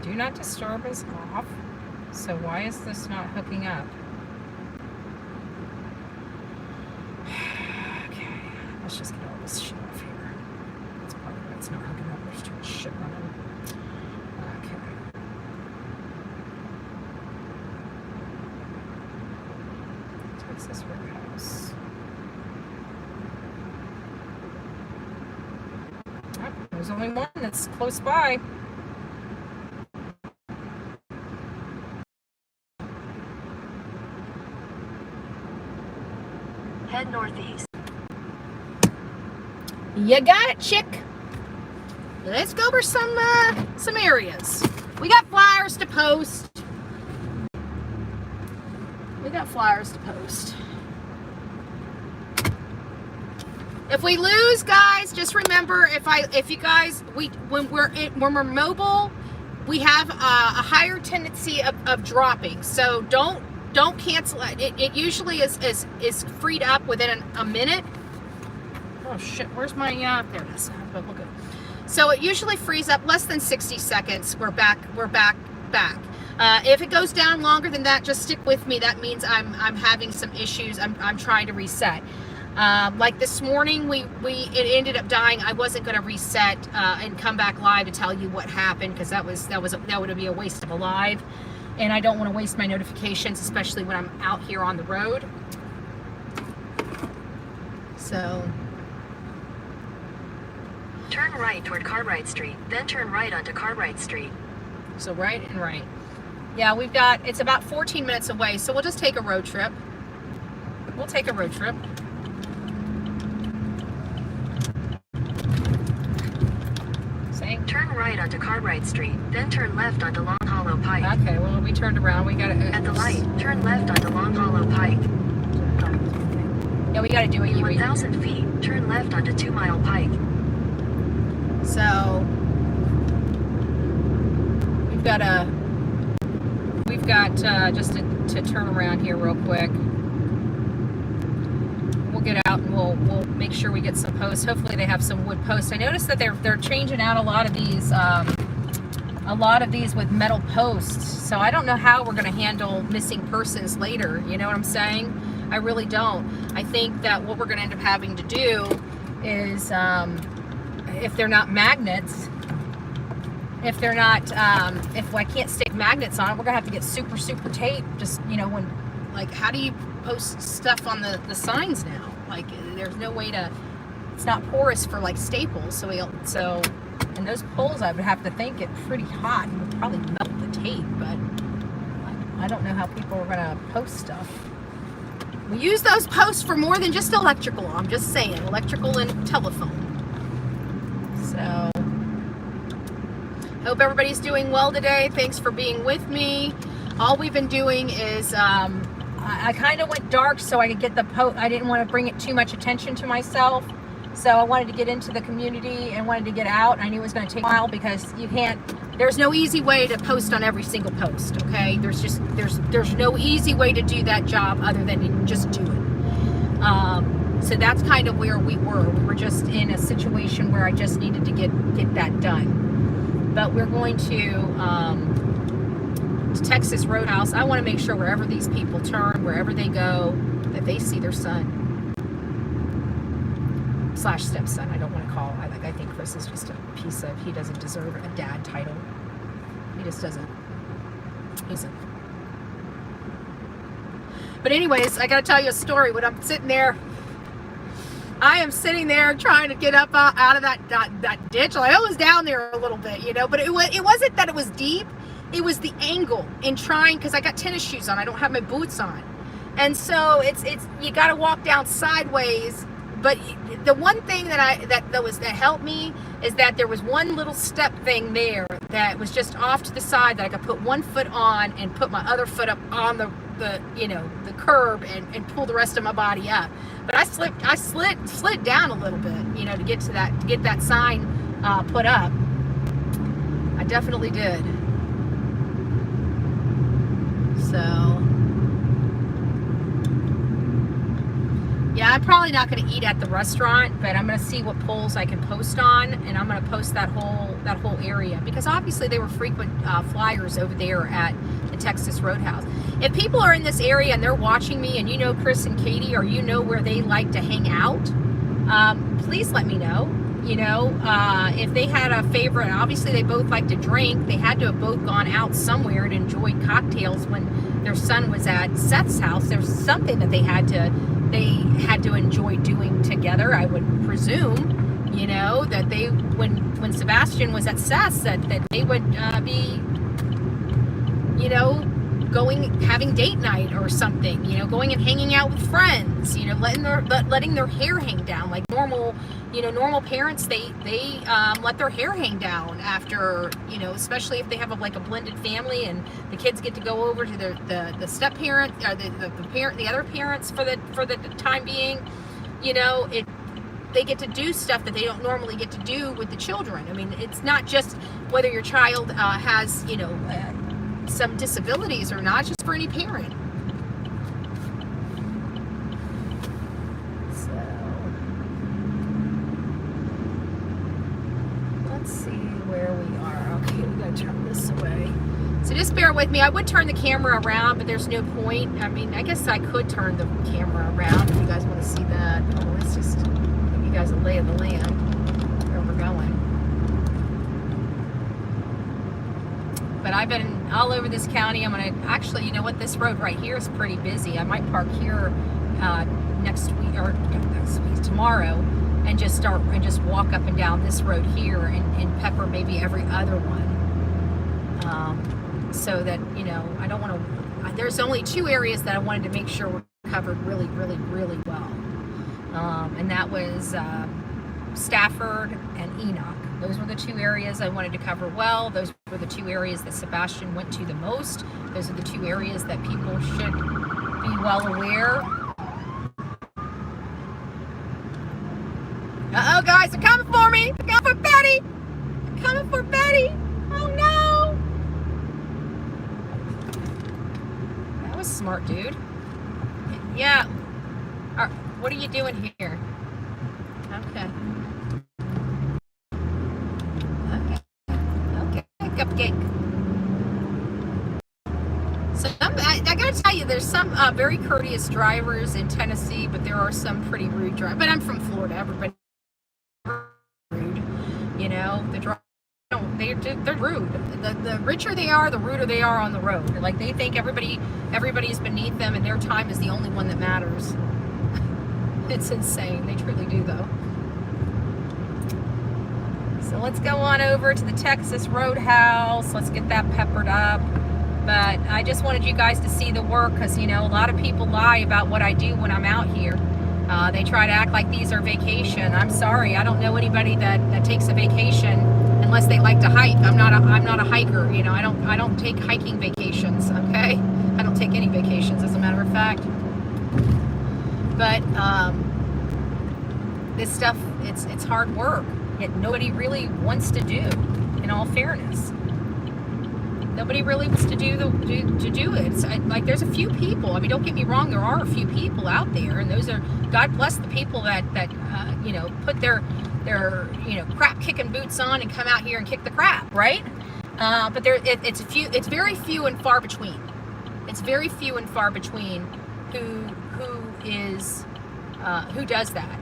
do not disturb is off. So why is this not hooking up? Okay, let's just get all this shit off here. That's probably why it's not hooking up. There's too much shit running. Okay. Texas Roadhouse. Oh, there's only one that's close by. Head northeast. You got it, chick. Let's go over some areas. We got flyers to post. If we lose, guys, just remember when we're mobile, we have a higher tendency of dropping. So don't cancel it. It usually is freed up within a minute. Oh shit, where's my there it is. Look at. So it usually frees up less than 60 seconds. We're back. If it goes down longer than that, just stick with me. That means I'm having some issues. I'm trying to reset. Like this morning, it ended up dying. I wasn't going to reset and come back live to tell you what happened, because that would be a waste of a live, and I don't want to waste my notifications, especially when I'm out here on the road. So turn right toward Cartwright Street, then turn right onto Cartwright Street. So right and right. Yeah, it's about 14 minutes away, so we'll just take a road trip. Saying turn right onto Cartwright Street, then turn left onto Long Hollow Pike. Okay, well, we turned around. We got to... At the light, turn left onto Long Hollow Pike. Yeah, we got to do a In U-turn. 1,000 feet, turn left onto 2 Mile Pike. So we've got just to turn around here real quick. We'll get out and we'll make sure we get some posts. Hopefully they have some wood posts. I noticed that they're changing out a lot of these with metal posts. So I don't know how we're going to handle missing persons later. You know what I'm saying? I really don't. I think that what we're going to end up having to do is, if they're not magnets, if I can't stick magnets on it, we're gonna have to get super tape. Just, how do you post stuff on the signs now? Like, there's no way to. It's not porous for like staples. So and those poles, I would have to think it pretty hot and would probably melt the tape. But I don't know how people are gonna post stuff. We use those posts for more than just electrical. I'm just saying, electrical and telephone. So, hope everybody's doing well today. Thanks for being with me. All we've been doing is, I kind of went dark so I could get the post. I didn't want to bring it too much attention to myself. So I wanted to get into the community and wanted to get out. I knew it was going to take a while because there's no easy way to post on every single post, okay? There's no easy way to do that job other than to just do it. So that's kind of where we were. We were just in a situation where I just needed to get that done. But we're going to Texas Roadhouse. I want to make sure wherever these people turn, wherever they go, that they see their son / stepson. I don't want to call. I think Chris is just a piece of. He doesn't deserve a dad title. He just doesn't. But anyways, I got to tell you a story. When I'm sitting there. I am sitting there trying to get up out of that ditch. Like, I was down there a little bit, but it wasn't that it was deep. It was the angle in trying, because I got tennis shoes on. I don't have my boots on. And so it's you got to walk down sideways. But the one thing that helped me is that there was one little step thing there that was just off to the side that I could put one foot on and put my other foot up on the curb and pull the rest of my body up. But I slid down a little bit, to get to that sign put up. I definitely did. So yeah, Now, I'm probably not going to eat at the restaurant, but I'm going to see what polls I can post on, and I'm going to post that whole area, because obviously they were frequent flyers over there at the Texas Roadhouse. If people are in this area and they're watching me, and you know Chris and Katie, or you know where they like to hang out, please let me know. You know, if they had a favorite, obviously they both like to drink. They had to have both gone out somewhere and enjoyed cocktails when their son was at Seth's house. There's something that they had to enjoy doing together, I would presume. You know, that they, when Sebastian was at Seth's, that they would be, you know, having date night or something, you know, going and hanging out with friends, you know, letting their hair hang down like normal, you know, normal parents. They let their hair hang down after, you know, especially if they have like a blended family and the kids get to go over to the step parent or the other parents for the time being. You know, they get to do stuff that they don't normally get to do with the children. I mean, it's not just whether your child has, you know, some disabilities or not, just for any parent. So let's see where we are. Okay, we gotta turn this away. So just bear with me. I would turn the camera around, but there's no point. I mean, I guess I could turn the camera around if you guys want to see that. Oh, let's just give you guys a lay of the land where we're going. But I've been all over this county. I'm gonna actually, you know what, this road right here is pretty busy. I might park here tomorrow, and just walk up and down this road here and pepper maybe every other one, so that, you know, I don't want to. There's only 2 areas that I wanted to make sure were covered really, really, really well, and that was Stafford and Enoch. Those were the 2 areas I wanted to cover well. Those were the 2 areas that Sebastian went to the most. Those are the 2 areas that people should be well aware. Uh-oh, guys, they're coming for me. They're coming for Betty. They're coming for Betty. Oh, no. That was smart, dude. Yeah. What are you doing here? Okay. Cupcake. So I gotta tell you, there's some very courteous drivers in Tennessee, but there are some pretty rude drivers. But I'm from Florida. Everybody rude, you know. They're rude. The richer they are, the ruder they are on the road. Like, they think everybody's beneath them, and their time is the only one that matters. It's insane. They truly do, though. So let's go on over to the Texas Roadhouse. Let's get that peppered up. But I just wanted you guys to see the work, because, you know, a lot of people lie about what I do when I'm out here. They try to act like these are vacation. I'm sorry, I don't know anybody that takes a vacation unless they like to hike. I'm not a hiker. You know, I don't take hiking vacations. Okay, I don't take any vacations, as a matter of fact. But this stuff, it's hard work. Yet nobody really wants to do, in all fairness. Nobody really wants to do it. It's like, there's a few people. I mean, don't get me wrong, there are a few people out there, and those are, God bless the people that you know, put their you know, crap kicking boots on and come out here and kick the crap, right? But it's very few and far between. It's very few and far between who does that.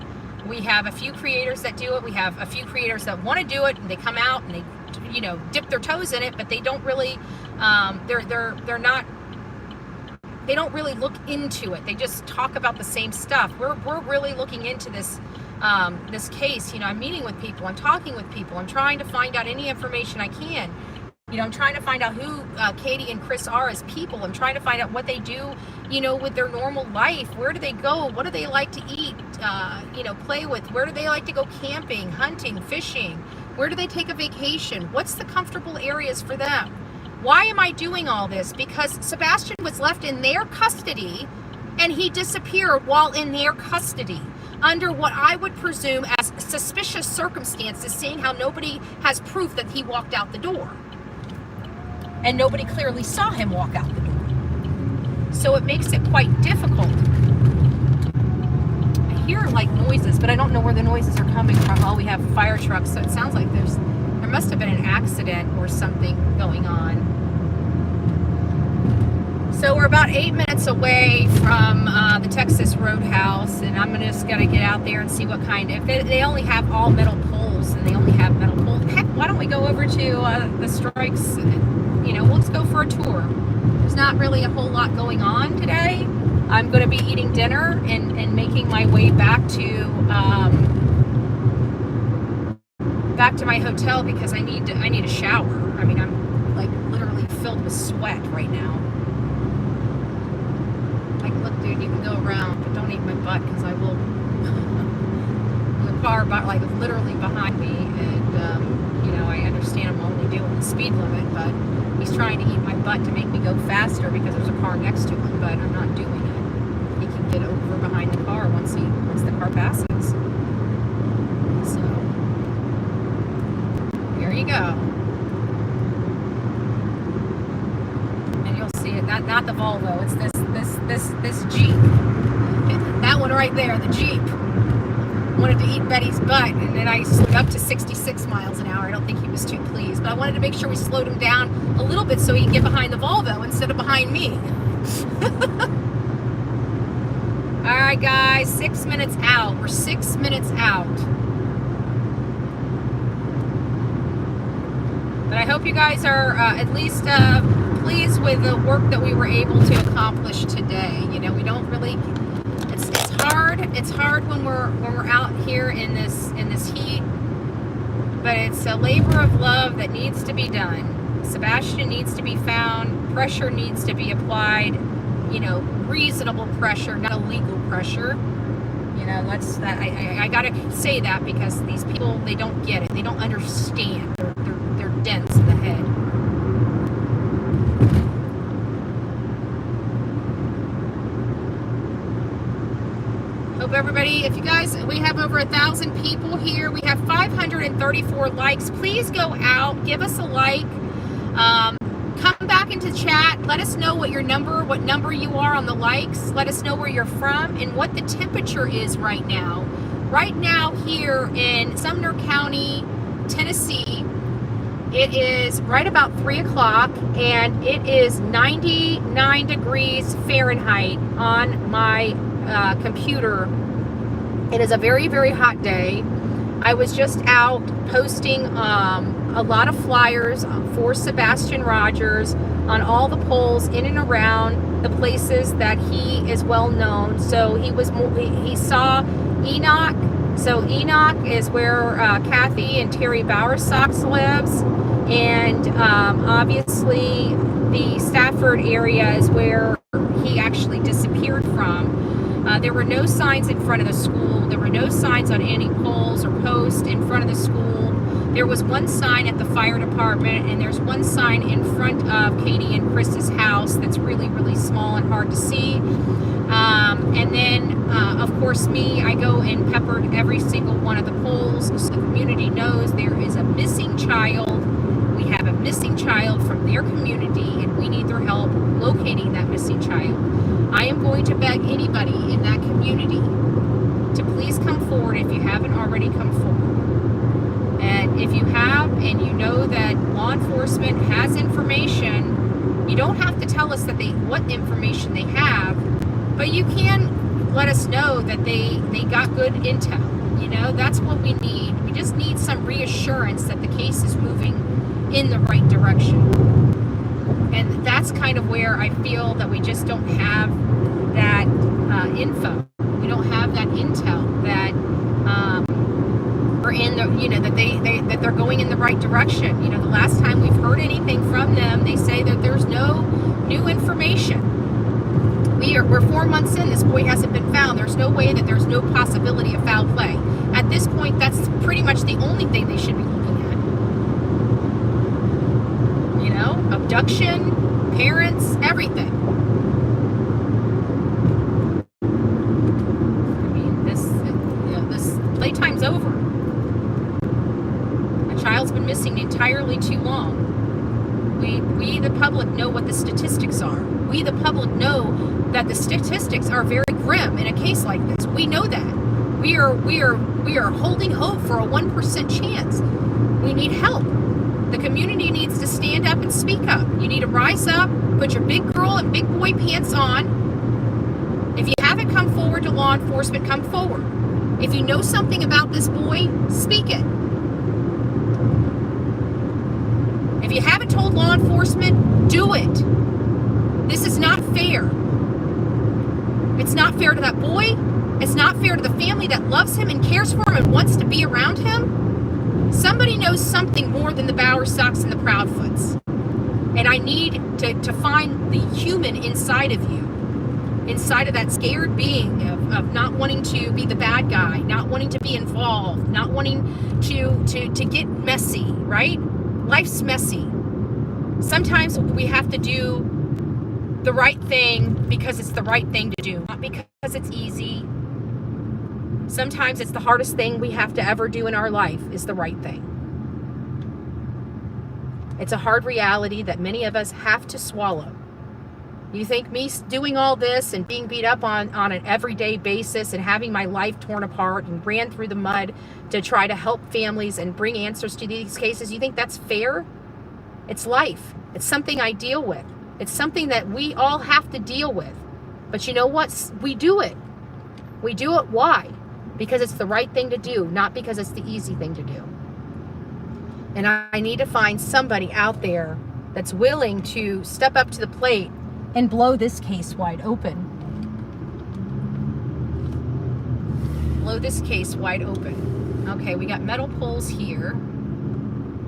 We have a few creators that do it. We have a few creators that want to do it, and they come out and they, you know, dip their toes in it, but they don't really, they're not, they don't really look into it. They just talk about the same stuff. We're really looking into this, this case. You know, I'm meeting with people, I'm talking with people, I'm trying to find out any information I can. You know, I'm trying to find out who Katie and Chris are as people. I'm trying to find out what they do, you know, with their normal life. Where do they go? What do they like to eat, you know, play with? Where do they like to go camping, hunting, fishing? Where do they take a vacation? What's the comfortable areas for them? Why am I doing all this? Because Sebastian was left in their custody, and he disappeared while in their custody under what I would presume as suspicious circumstances, seeing how nobody has proof that he walked out the door. And nobody clearly saw him walk out the door. So it makes it quite difficult. I hear like noises, but I don't know where the noises are coming from. Oh, we have fire trucks, so it sounds like there must have been an accident or something going on. So we're about 8 minutes away from the Texas Roadhouse, and I'm just gonna get out there and see what kind of. If they only have all metal poles, and they only have metal poles. Heck, why don't we go over to the strikes? You know, let's go for a tour. There's not really a whole lot going on today. I'm going to be eating dinner and making my way back to my hotel because I need a shower. I mean, I'm like literally filled with sweat right now. Like, look, dude, you can go around, but don't eat my butt because I will. The car, like literally behind me, and you know, I understand I'm only doing the speed limit, but he's trying to eat my butt to make me go faster because there's a car next to him, but I'm not doing it. He can get over behind the car once the car passes. So here you go. And you'll see it, not the Volvo, it's this Jeep. That one right there, the Jeep. Wanted to eat Betty's butt, and then I slowed up to 66 miles an hour. I don't think he was too pleased, but I wanted to make sure we slowed him down a little bit so he can get behind the Volvo instead of behind me. All right, guys, 6 minutes out. We're 6 minutes out. But I hope you guys are at least pleased with the work that we were able to accomplish today. You know, we don't really. It's hard when we're out here in this heat, but it's a labor of love that needs to be done. Sebastian needs to be found. Pressure needs to be applied. You know, reasonable pressure, not illegal pressure. You know, that's that. I gotta say that because these people, they don't get it. They don't understand. They're dense in the head. Hope everybody, if you guys, we have over 1,000 people here. We have 534 likes. Please go out, give us a like. Come back into chat. Let us know what number you are on the likes. Let us know where you're from and what the temperature is right now. Right now here in Sumner County, Tennessee, it is right about 3 o'clock and it is 99 degrees Fahrenheit on my computer. It is a very, very hot day. I was just out posting a lot of flyers for Sebastian Rogers on all the poles in and around the places that he is well known. So he saw Enoch. So Enoch is where Kathy and Terry Bowersox lives, and obviously the Stafford area is where he actually disappeared from. There were no signs in front of the school. There were no signs on any poles or posts in front of the school. There was one sign at the fire department, and there's one sign in front of Katie and Chris's house that's really, really small and hard to see. And then, of course, I go and peppered every single one of the poles so the community knows there is a missing child. We have a missing child from their community, and we need their help locating that missing child. I am going to beg anybody in that community to please come forward if you haven't already come forward. And if you have, and you know that law enforcement has information, you don't have to tell us that what information they have, but you can let us know that they got good intel. You know, that's what we need. We just need some reassurance that the case is moving in the right direction. And that's kind of where I feel that we just don't have that info. We don't have that intel that we're in the, you know, that they're going in the right direction. You know, the last time we've heard anything from them, they say that there's no new information. We're 4 months in. This boy hasn't been found. There's no way that there's no possibility of foul play. At this point, that's pretty much the only thing they should be looking at. You know, abduction, parents, everything. I mean, this playtime's over. A child's been missing entirely too long. We the public know what the statistics are. We the public know that the statistics are very grim in a case like this. We know that. We are holding hope for a 1% chance. We need help. The community needs to stand up and speak up. You need to rise up, put your big girl and big boy pants on. If you haven't come forward to law enforcement, come forward. If you know something about this boy, speak it. If you haven't told law enforcement, do it. This is not fair. It's not fair to that boy. It's not fair to the family that loves him and cares for him and wants to be around him. Somebody knows something more than the Bowersocks and the Proudfoots. And I need to find the human inside of you. Inside of that scared being of not wanting to be the bad guy, not wanting to be involved, not wanting to get messy, right? Life's messy. Sometimes we have to do the right thing because it's the right thing to do, not because it's easy. Sometimes it's the hardest thing we have to ever do in our life is the right thing. It's a hard reality that many of us have to swallow. You think me doing all this and being beat up on an everyday basis and having my life torn apart and ran through the mud to try to help families and bring answers to these cases, you think that's fair? It's life. It's something I deal with. It's something that we all have to deal with. But you know what? We do it. We do it. Why? Because it's the right thing to do, not because it's the easy thing to do. And I need to find somebody out there that's willing to step up to the plate and blow this case wide open. Blow this case wide open. Okay, we got metal poles here.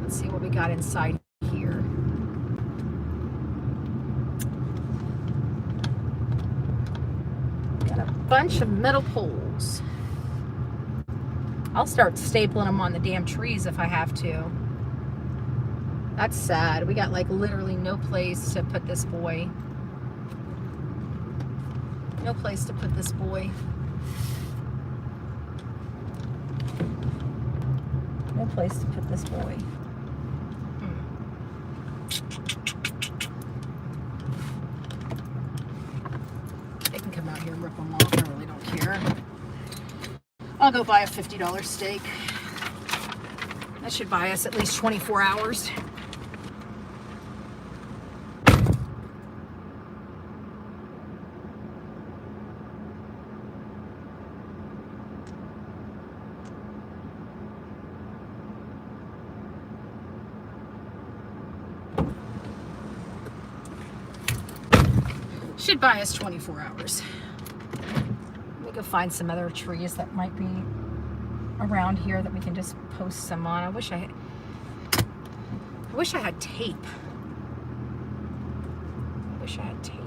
Let's see what we got inside here. Got a bunch of metal poles. I'll start stapling them on the damn trees if I have to. That's sad. We got like literally no place to put this boy. No place to put this boy. No place to put this boy. They can come out here and rip them off. I really don't care. I'll go buy a $50 steak. That should buy us at least 24 hours. Should buy us 24 hours. Let me go find some other trees that might be around here that we can just post some on. I wish I had tape. I wish I had tape.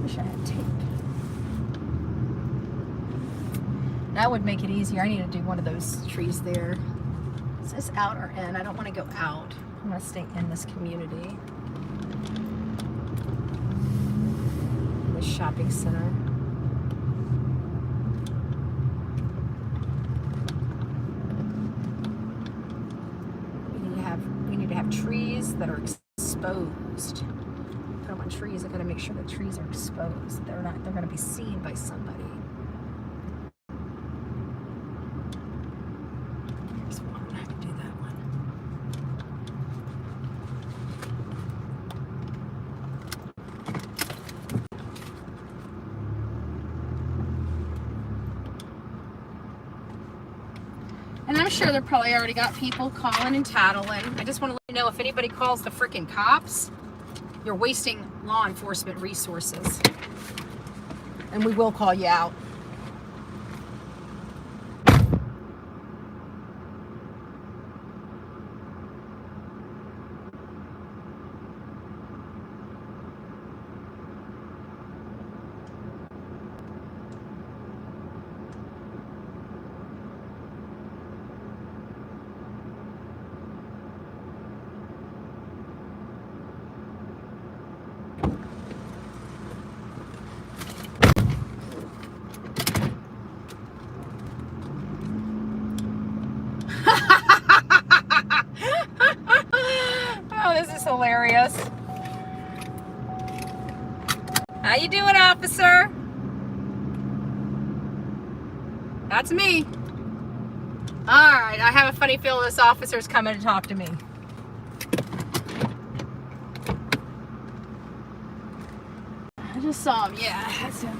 Wish I had tape. That would make it easier. I need to do one of those trees there. Is this out or in? I don't want to go out. I want to stay in this community. This shopping center. We need to have trees that are exposed. Put them on trees. I got to make sure the trees are exposed. They're going to be seen by somebody. And I'm sure they're probably already got people calling and tattling. I just want to let you know, if anybody calls the freaking cops, you're wasting law enforcement resources. And we will call you out. How you doing, officer? That's me. All right, I have a funny feeling this officer's coming to talk to me. I just saw him. Yeah, that's him.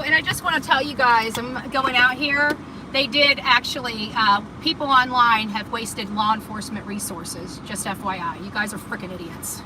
and I just want to tell you guys, I'm going out here. They did actually, people online have wasted law enforcement resources. Just FYI. You guys are freaking idiots.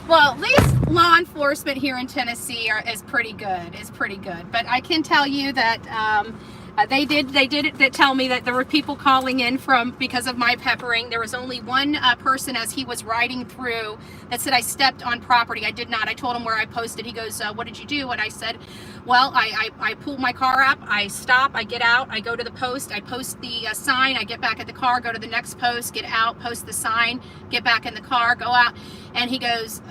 Well, at least law enforcement here in Tennessee is pretty good. But I can tell you that they did tell me that there were people calling in because of my peppering. There was only one person as he was riding through that said I stepped on property. I did not. I told him where I posted. He goes, what did you do? And I said, well, I pull my car up, I stop, I get out, I go to the post, I post the sign, I get back at the car, go to the next post, get out, post the sign, get back in the car, go out. And he goes,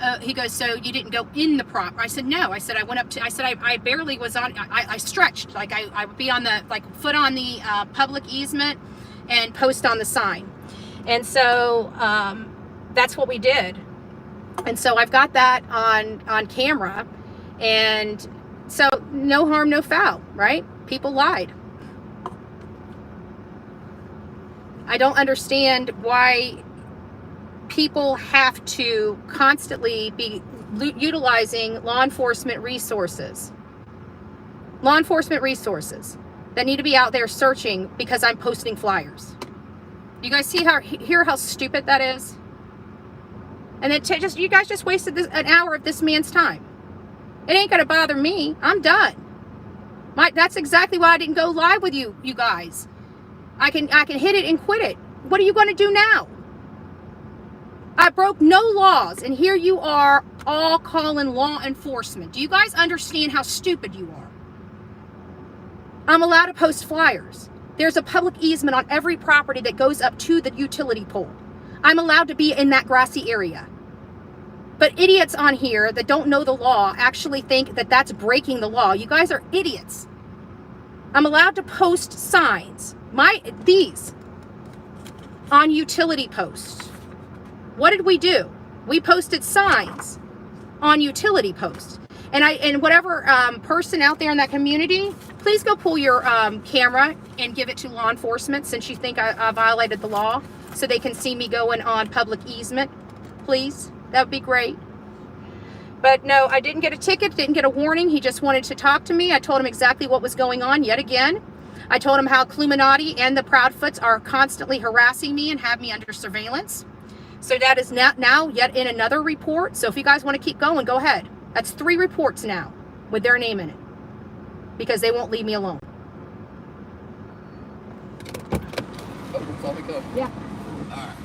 so you didn't go in the prop? I said, no. I said, I went up to, I said, I barely was on, I stretched, like I would be on the, like foot on the public easement and post on the sign. And so that's what we did. And so I've got that on camera, and so no harm, no foul, right? People lied. I don't understand why people have to constantly be utilizing law enforcement resources. Law enforcement resources that need to be out there searching because I'm posting flyers. You guys hear how stupid that is? And then you guys just wasted an hour of this man's time. It ain't gonna bother me. I'm done. That's exactly why I didn't go live with you guys. I can hit it and quit it. What are you gonna do now? I broke no laws, and here you are all calling law enforcement. Do you guys understand how stupid you are? I'm allowed to post flyers. There's a public easement on every property that goes up to the utility pole. I'm allowed to be in that grassy area. But idiots on here that don't know the law actually think that that's breaking the law. You guys are idiots. I'm allowed to post signs. These on utility posts. What did we do? We posted signs on utility posts. And whatever person out there in that community, please go pull your camera and give it to law enforcement since you think I violated the law, so they can see me going on public easement. Please, that would be great. But no, I didn't get a ticket, didn't get a warning. He just wanted to talk to me. I told him exactly what was going on yet again. I told him how Cluminati and the Proudfoots are constantly harassing me and have me under surveillance. So that is now yet in another report. So if you guys want to keep going, go ahead. That's 3 reports now with their name in it because they won't leave me alone. Oh, let me go. Yeah. All right.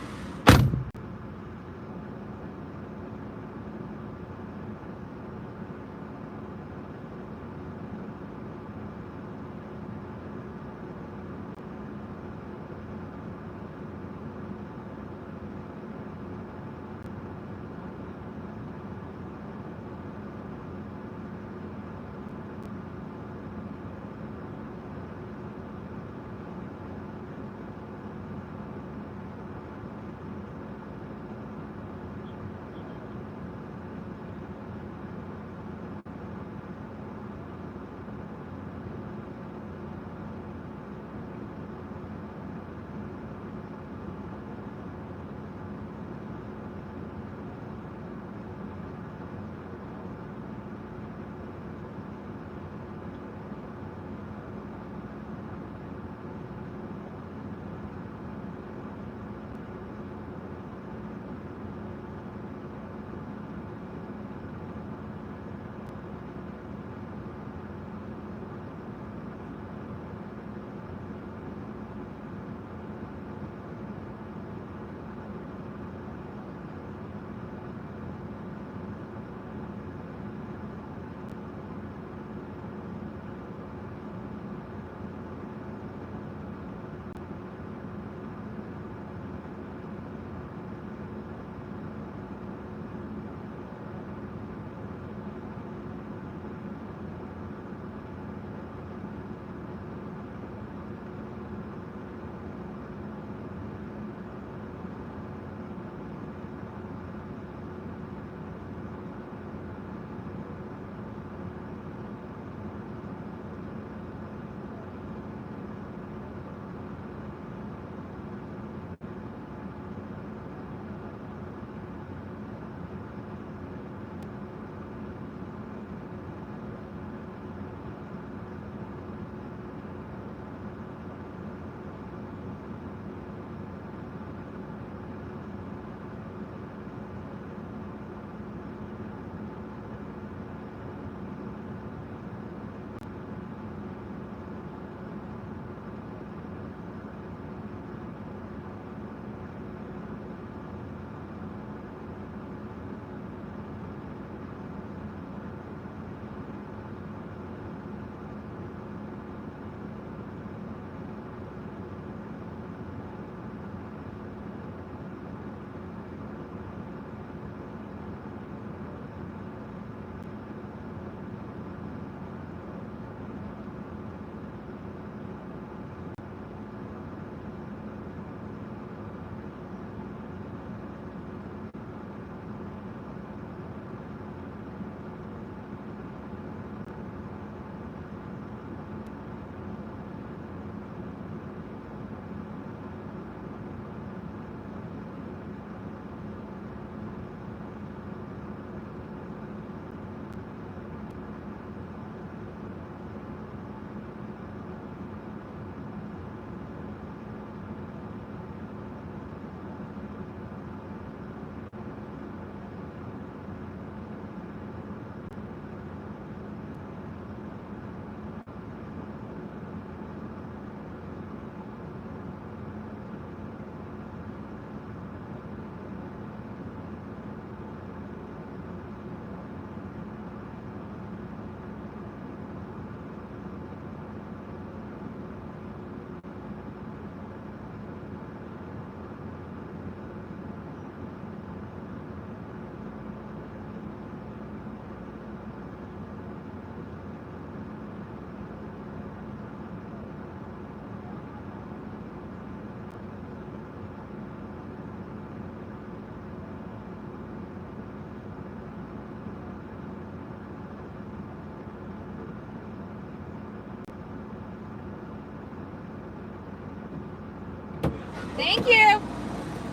Thank you.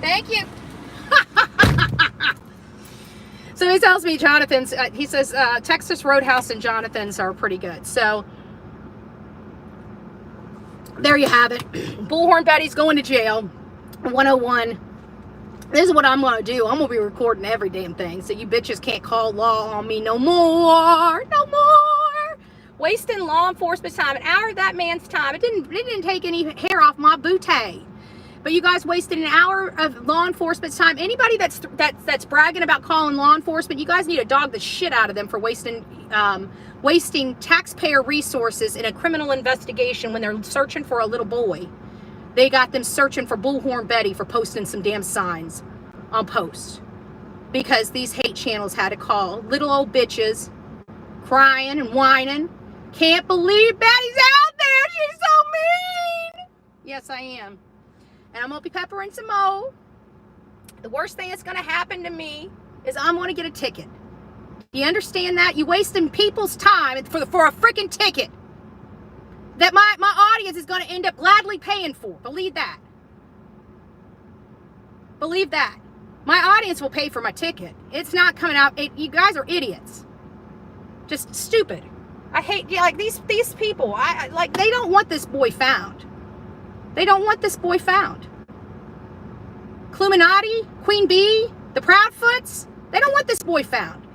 Thank you. So he tells me Jonathan's, he says Texas Roadhouse and Jonathan's are pretty good. So there you have it. Bullhorn Betty's going to jail. 101. This is what I'm going to do. I'm going to be recording every damn thing. So you bitches can't call law on me no more. No more. Wasting law enforcement time. An hour of that man's time. It didn't take any hair off my bootay. But you guys wasted an hour of law enforcement's time. Anybody that's bragging about calling law enforcement, you guys need to dog the shit out of them for wasting taxpayer resources in a criminal investigation when they're searching for a little boy. They got them searching for Bullhorn Betty for posting some damn signs on post. Because these hate channels had to call little old bitches crying and whining. Can't believe Betty's out there. She's so mean. Yes, I am. And I'm going to be peppering some more. The worst thing that's going to happen to me is I'm going to get a ticket. Do you understand that? You wasting people's time for a freaking ticket that my audience is going to end up gladly paying for. Believe that. Believe that. My audience will pay for my ticket. It's not coming out. You guys are idiots. Just stupid. I hate, like, these people. Like, they don't want this boy found. They don't want this boy found. Cluminati, Queen Bee, the Proudfoots, they don't want this boy found.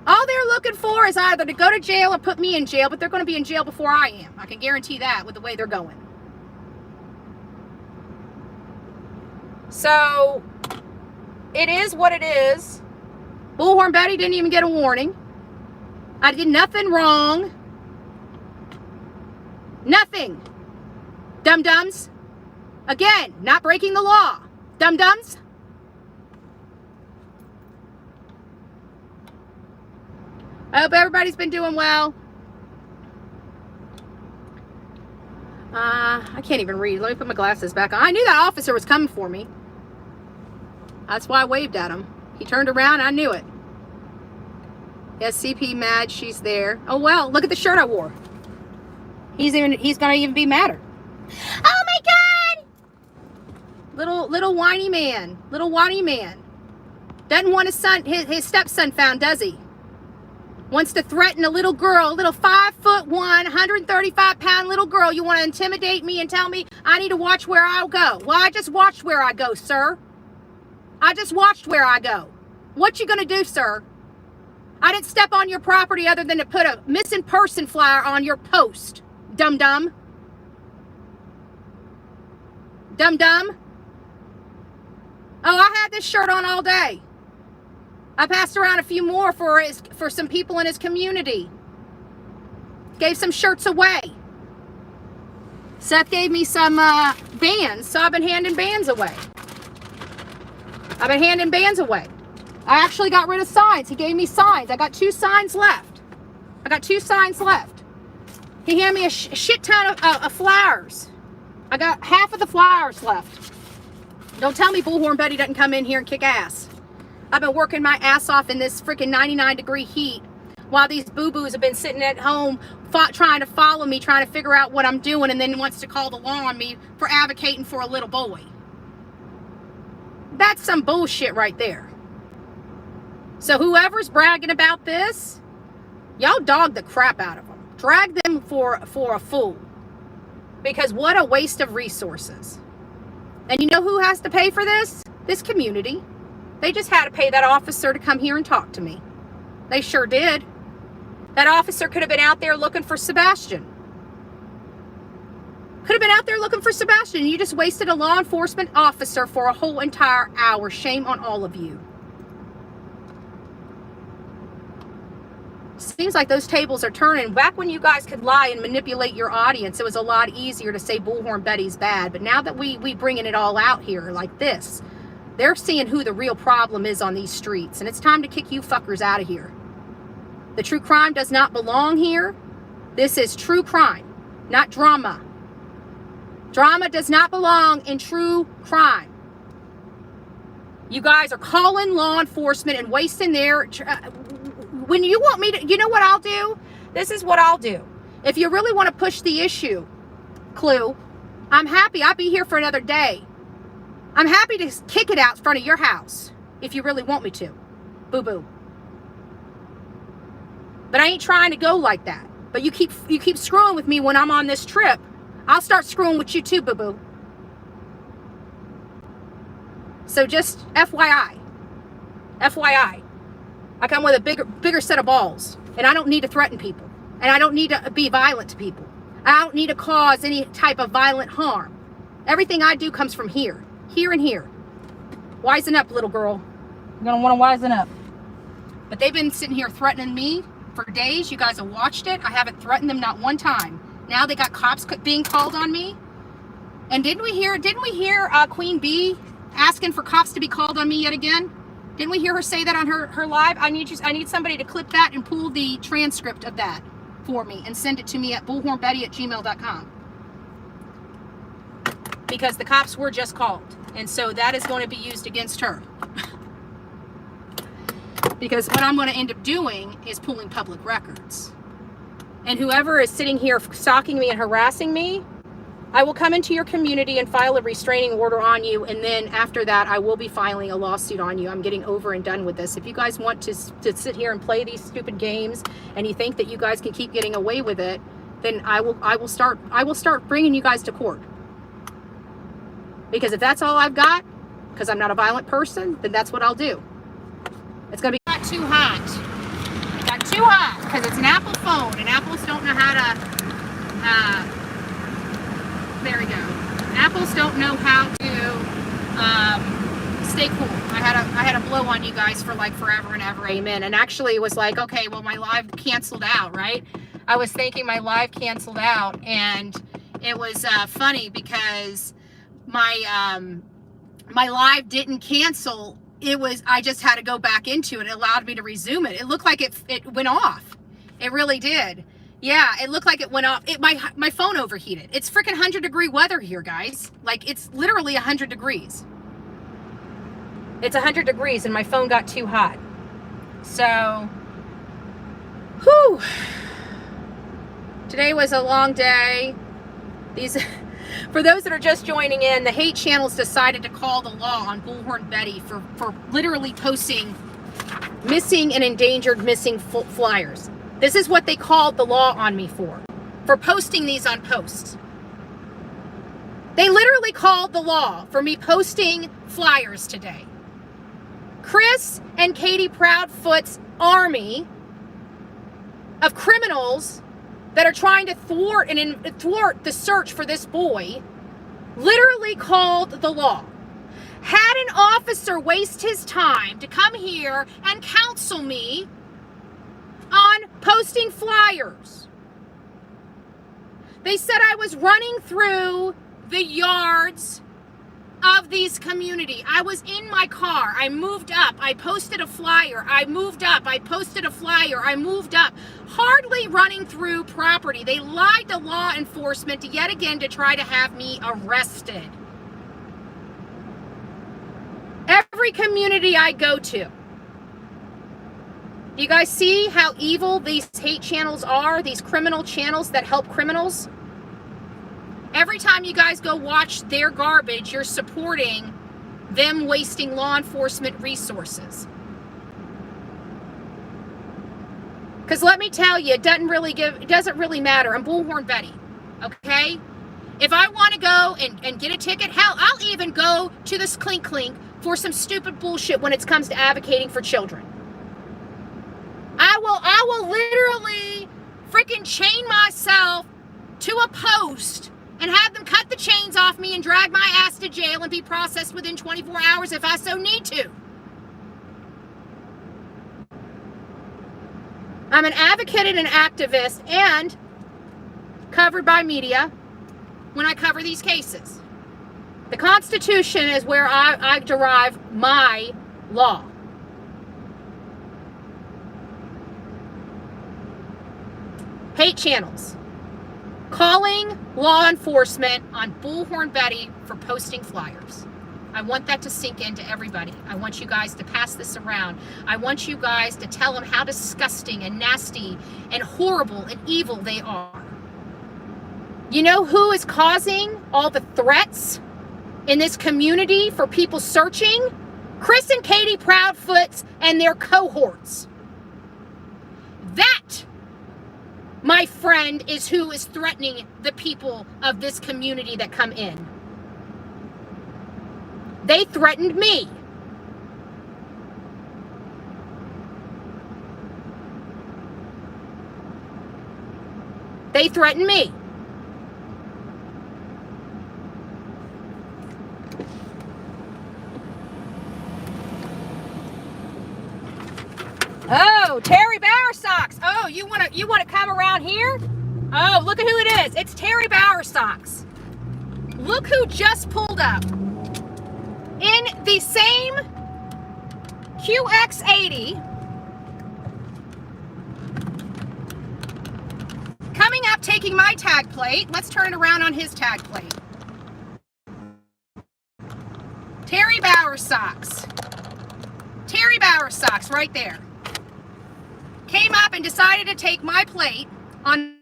All they're looking for is either to go to jail or put me in jail, but they're going to be in jail before I am. I can guarantee that with the way they're going. So, it is what it is. Bullhorn Betty didn't even get a warning. I did nothing wrong. Nothing. Dum-dums. Again, not breaking the law. Dum-dums. I hope everybody's been doing well. I can't even read. Let me put my glasses back on. I knew that officer was coming for me. That's why I waved at him. He turned around, I knew it. Yes, CP mad, she's there. Oh well, look at the shirt I wore. He's gonna even be madder. Oh my God! Little whiny man. Little whiny man. Doesn't want his stepson found, does he? Wants to threaten a little girl, a little 5'1", 135-pound little girl. You want to intimidate me and tell me I need to watch where I go. Well, I just watched where I go, sir. I just watched where I go. What you gonna do, sir? I didn't step on your property other than to put a missing person flyer on your post. Dum-dum. Dum-dum. Oh, I had this shirt on all day. I passed around a few more for some people in his community. Gave some shirts away. Seth gave me some bands, so I've been handing bands away. I actually got rid of signs. He gave me signs. I got 2 signs left. He handed me a shit ton of flowers. I got half of the flowers left. Don't tell me Bullhorn Betty doesn't come in here and kick ass. I've been working my ass off in this freaking 99-degree heat while these boo-boos have been sitting at home trying to follow me, trying to figure out what I'm doing, and then wants to call the law on me for advocating for a little boy. That's some bullshit right there. So whoever's bragging about this, y'all dog the crap out of them. Drag them for a fool. Because what a waste of resources. And you know who has to pay for this? This community. They just had to pay that officer to come here and talk to me. They sure did. That officer could have been out there looking for Sebastian. You just wasted a law enforcement officer for a whole entire hour. Shame on all of you. Seems like those tables are turning. Back when you guys could lie and manipulate your audience, it was a lot easier to say Bullhorn Betty's bad. But now that we bringing it all out here like this, they're seeing who the real problem is on these streets. And it's time to kick you fuckers out of here. The true crime does not belong here. This is true crime, not drama. Drama does not belong in true crime. You guys are calling law enforcement and wasting their... when you want me to... You know what I'll do? This is what I'll do. If you really want to push the issue, Clue, I'm happy. I'll be here for another day. I'm happy to kick it out in front of your house if you really want me to. Boo-boo. But I ain't trying to go like that. But you keep screwing with me when I'm on this trip. I'll start screwing with you too, boo-boo. So just FYI. FYI. I come with a bigger set of balls. And I don't need to threaten people. And I don't need to be violent to people. I don't need to cause any type of violent harm. Everything I do comes from here. Here and here. Wisen up, little girl. You're going to want to wisen up. But they've been sitting here threatening me for days. You guys have watched it. I haven't threatened them not one time. Now they got cops being called on me. And didn't we hear Queen Bee asking for cops to be called on me yet again? Didn't we hear her say that on her live? I need somebody to clip that and pull the transcript of that for me and send it to me at bullhornbetty@gmail.com. Because the cops were just called. And so that is going to be used against her. Because what I'm going to end up doing is pulling public records. And whoever is sitting here stalking me and harassing me, I will come into your community and file a restraining order on you. And then after that, I will be filing a lawsuit on you. I'm getting over and done with this. If you guys want to sit here and play these stupid games and you think that you guys can keep getting away with it, then I will start bringing you guys to court. Because if that's all I've got, because I'm not a violent person, then that's what I'll do. It's going to be not too hot. Got too hot because it's an Apple phone and Apples don't know how to, there we go. Apples don't know how to stay cool. I had a blow on you guys for like forever and ever, amen. And actually it was like, okay, well my live canceled out, right? I was thinking my live canceled out and it was funny because my live didn't cancel. I just had to go back into it. It allowed me to resume it. It looked like it went off. It really did. Yeah, it looked like it went off. My phone overheated. It's freaking 100-degree weather here, guys. Like, it's literally 100 degrees. It's 100 degrees and my phone got too hot. So, whew. Today was a long day. For those that are just joining in, the hate channels decided to call the law on Bullhorn Betty for literally posting missing and endangered missing flyers. This is what they called the law on me for posting these on posts. They literally called the law for me posting flyers today. Chris and Katie Proudfoot's army of criminals that are trying to thwart the search for this boy literally called the law. Had an officer waste his time to come here and counsel me on posting flyers. They said I was running through the yards of these community. I was in my car. I moved up. I posted a flyer. I moved up. I posted a flyer. I moved up. Hardly running through property. They lied to law enforcement yet again to try to have me arrested. Every community I go to. Do you guys see how evil these hate channels are? These criminal channels that help criminals? Every time you guys go watch their garbage, you're supporting them wasting law enforcement resources. Because let me tell you, it doesn't really matter. I'm Bullhorn Betty, okay? If I want to go and get a ticket, hell, I'll even go to this clink clink for some stupid bullshit when it comes to advocating for children. I will literally freaking chain myself to a post and have them cut the chains off me and drag my ass to jail and be processed within 24 hours if I so need to. I'm an advocate and an activist and covered by media when I cover these cases. The Constitution is where I derive my law. Hate channels. Calling law enforcement on Bullhorn Betty for posting flyers. I want that to sink into everybody. I want you guys to pass this around. I want you guys to tell them how disgusting and nasty and horrible and evil they are. You know who is causing all the threats in this community for people searching? Chris and Katie Proudfoots and their cohorts. That, my friend, is who is threatening the people of this community that come in. They threatened me. They threatened me. Oh, Terry Bowersocks. Oh, you wanna come around here? Oh, look at who it is. It's Terry Bowersocks. Look who just pulled up in the same QX80. Coming up, taking my tag plate. Let's turn it around on his tag plate. Terry Bowersocks. Terry Bowersocks right there. Came up and decided to take my plate on.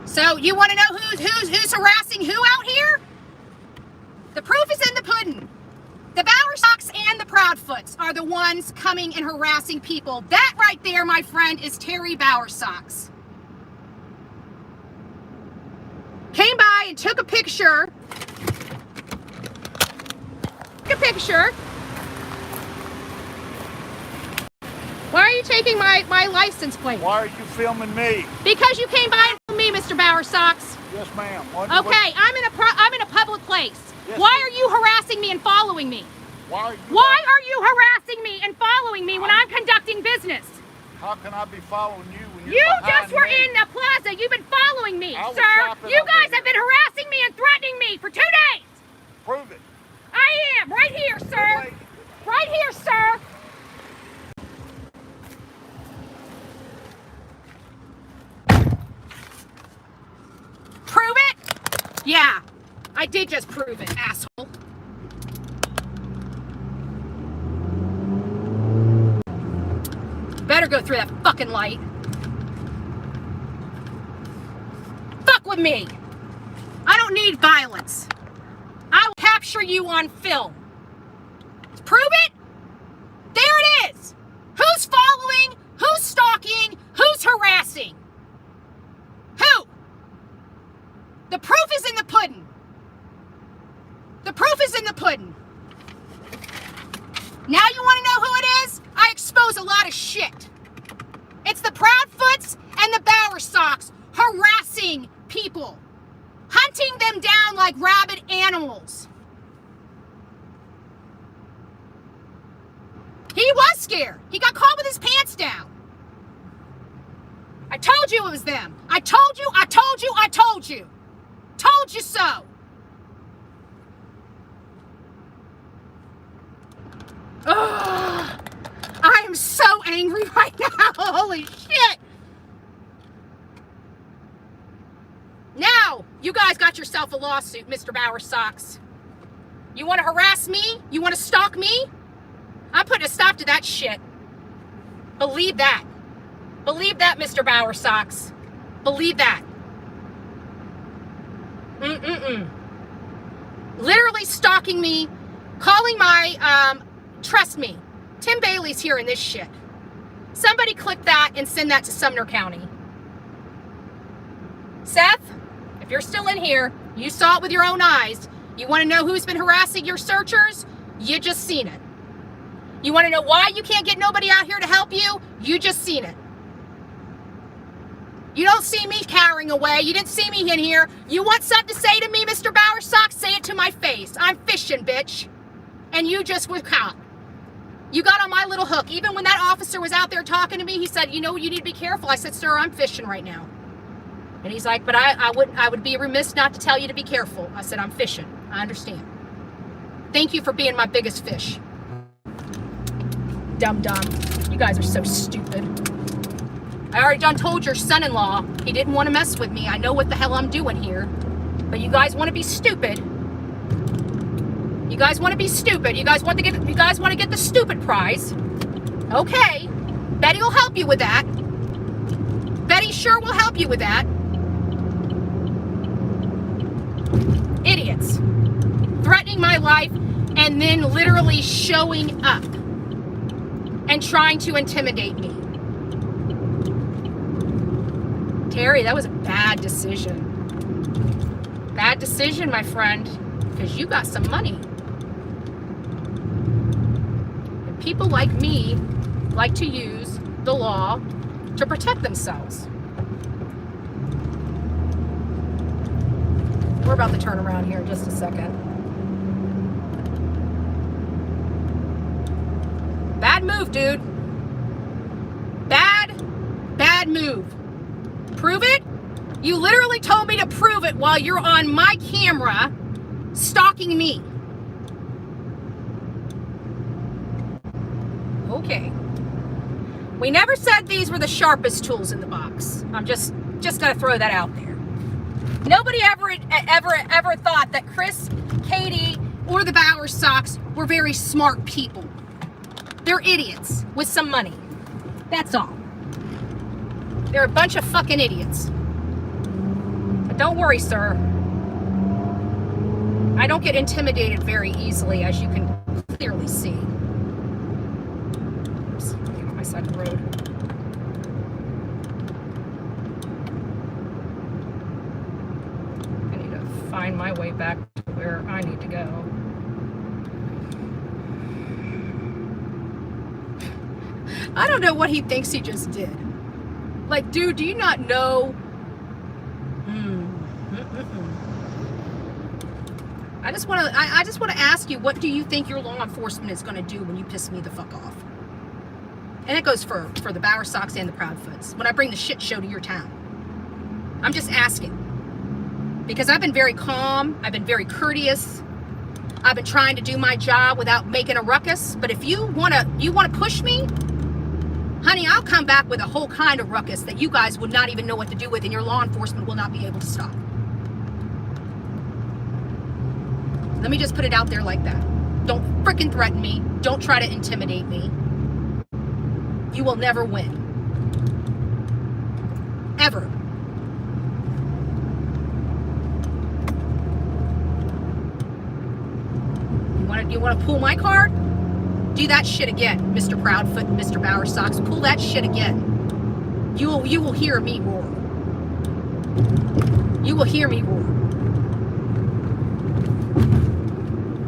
So you want to know who's harassing who out here? The proof is in the pudding. The Bowersocks and the Proudfoots are the ones coming and harassing people. That right there, my friend, is Terry Bowersocks. Came by and took a picture. Why are you taking my license plate? Why are you filming me? Because you came by and filmed me, Mr. Bowersocks. Yes, ma'am. Okay, I'm in a public place. Yes, Why are you harassing me and following me? Why are you harassing me and following me when I'm conducting business? How can I be following you when You you're just were me? in the plaza. You've been following me, I was sir. shopping You over guys here. have been harassing me and threatening me for 2 days. Prove it. I am. Right here, sir. Wait. Right here, sir. Prove it? Yeah, I did just prove it, asshole. Better go through that fucking light. Fuck with me. I don't need violence. I will capture you on film. Prove it? There it is. Who's following? Who's stalking? Who's harassing? Who? The proof is in the pudding. The proof is in the pudding. Now you want to know who it is? I expose a lot of shit. It's the Proudfoots and the Bowersocks harassing people, hunting them down like rabid animals. He was scared. He got caught with his pants down. I told you it was them. I told you, I told you, I told you. Told you so. Ugh. I am so angry right now. Holy shit. Now, you guys got yourself a lawsuit, Mr. Bowersocks. You want to harass me? You want to stalk me? I'm putting a stop to that shit. Believe that. Believe that, Mr. Bowersocks. Believe that. Literally stalking me, calling my, trust me, Tim Bailey's here in this shit. Somebody click that and send that to Sumner County. Seth, if you're still in here, you saw it with your own eyes. You want to know who's been harassing your searchers? You just seen it. You want to know why you can't get nobody out here to help you? You just seen it. You don't see me cowering away. You didn't see me in here. You want something to say to me, Mr. Bowersocks? Say it to my face. I'm fishing, bitch. And you just were caught. You got on my little hook. Even when that officer was out there talking to me, he said, you know, you need to be careful. I said, sir, I'm fishing right now. And he's like, but I would be remiss not to tell you to be careful. I said, I'm fishing. I understand. Thank you for being my biggest fish. Dumb. You guys are so stupid. I already done told your son-in-law he didn't want to mess with me. I know what the hell I'm doing here. But you guys want to be stupid. You guys want to be stupid. You guys want to get the stupid prize. Okay. Betty will help you with that. Betty sure will help you with that. Idiots. Threatening my life and then literally showing up and trying to intimidate me. Terry, that was a bad decision. Bad decision, my friend, because you got some money. And people like me like to use the law to protect themselves. We're about to turn around here in just a second. Bad move, dude. Bad move. Prove it? You literally told me to prove it while you're on my camera stalking me. Okay. We never said these were the sharpest tools in the box. I'm just gonna throw that out there. Nobody ever thought that Chris, Katie, or the Bauer Sox were very smart people. They're idiots with some money. That's all. They're a bunch of fucking idiots. But don't worry, sir. I don't get intimidated very easily, as you can clearly see. Oops, get on my side of the road. I need to find my way back to where I need to go. I don't know what he thinks he just did. Like, dude, do you not know? I just want to ask you, what do you think your law enforcement is going to do when you piss me the fuck off? And it goes for the Bauer Sox and the Proudfoots. When I bring the shit show to your town. I'm just asking. Because I've been very calm. I've been very courteous. I've been trying to do my job without making a ruckus. But if you want to push me, honey, I'll come back with a whole kind of ruckus that you guys would not even know what to do with, and your law enforcement will not be able to stop. Let me just put it out there like that. Don't frickin' threaten me. Don't try to intimidate me. You will never win. Ever. You want to pull my card? Do that shit again, Mr. Proudfoot and Mr. Bauer Sox. Pull that shit again. You will hear me roar. You will hear me roar.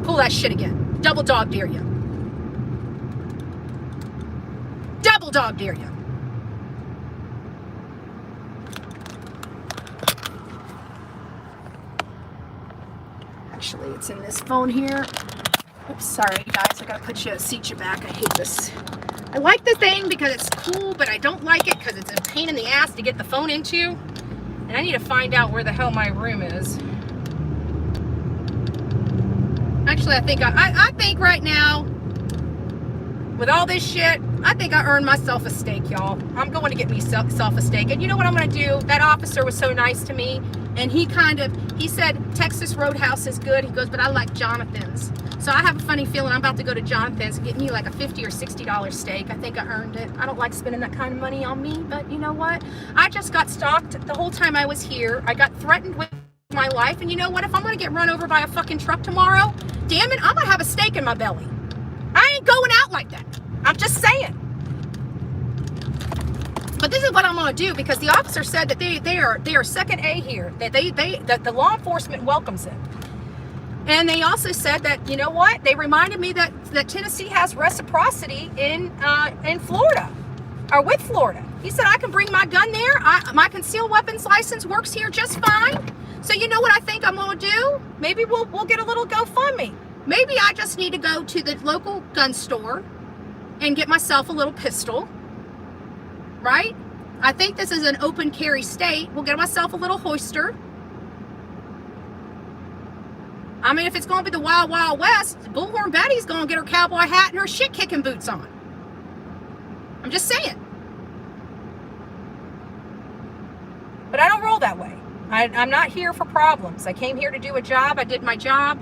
Pull that shit again. Double dog dare you. Double dog dare you. Actually, it's in this phone here. Oops, sorry guys, I gotta seat you back. I hate this. I like the thing because it's cool, but I don't like it because it's a pain in the ass to get the phone into. And I need to find out where the hell my room is. Actually, I think right now, with all this shit, I think I earned myself a steak, y'all. I'm going to get myself a steak. And you know what I'm going to do? That officer was so nice to me. And he said, Texas Roadhouse is good. He goes, but I like Jonathan's. So I have a funny feeling I'm about to go to Jonathan's and get me like a $50 or $60 steak. I think I earned it. I don't like spending that kind of money on me, but you know what? I just got stalked the whole time I was here. I got threatened with my life. And you know what? If I'm going to get run over by a fucking truck tomorrow, damn it, I'm going to have a steak in my belly. I ain't going out like that. I'm just saying. But this is what I'm going to do, because the officer said that they are second A here. That that the law enforcement welcomes it. And they also said that, you know what? They reminded me that Tennessee has reciprocity in Florida, or with Florida. He said I can bring my gun there. My concealed weapons license works here just fine. So you know what I think I'm going to do? Maybe we'll get a little GoFundMe. Maybe I just need to go to the local gun store and get myself a little pistol. Right? I think this is an open carry state. We'll get myself a little holster. I mean, if it's going to be the Wild Wild West, Bullhorn Betty's going to get her cowboy hat and her shit-kicking boots on. I'm just saying. I don't roll that way. I'm not here for problems. I came here to do a job. I did my job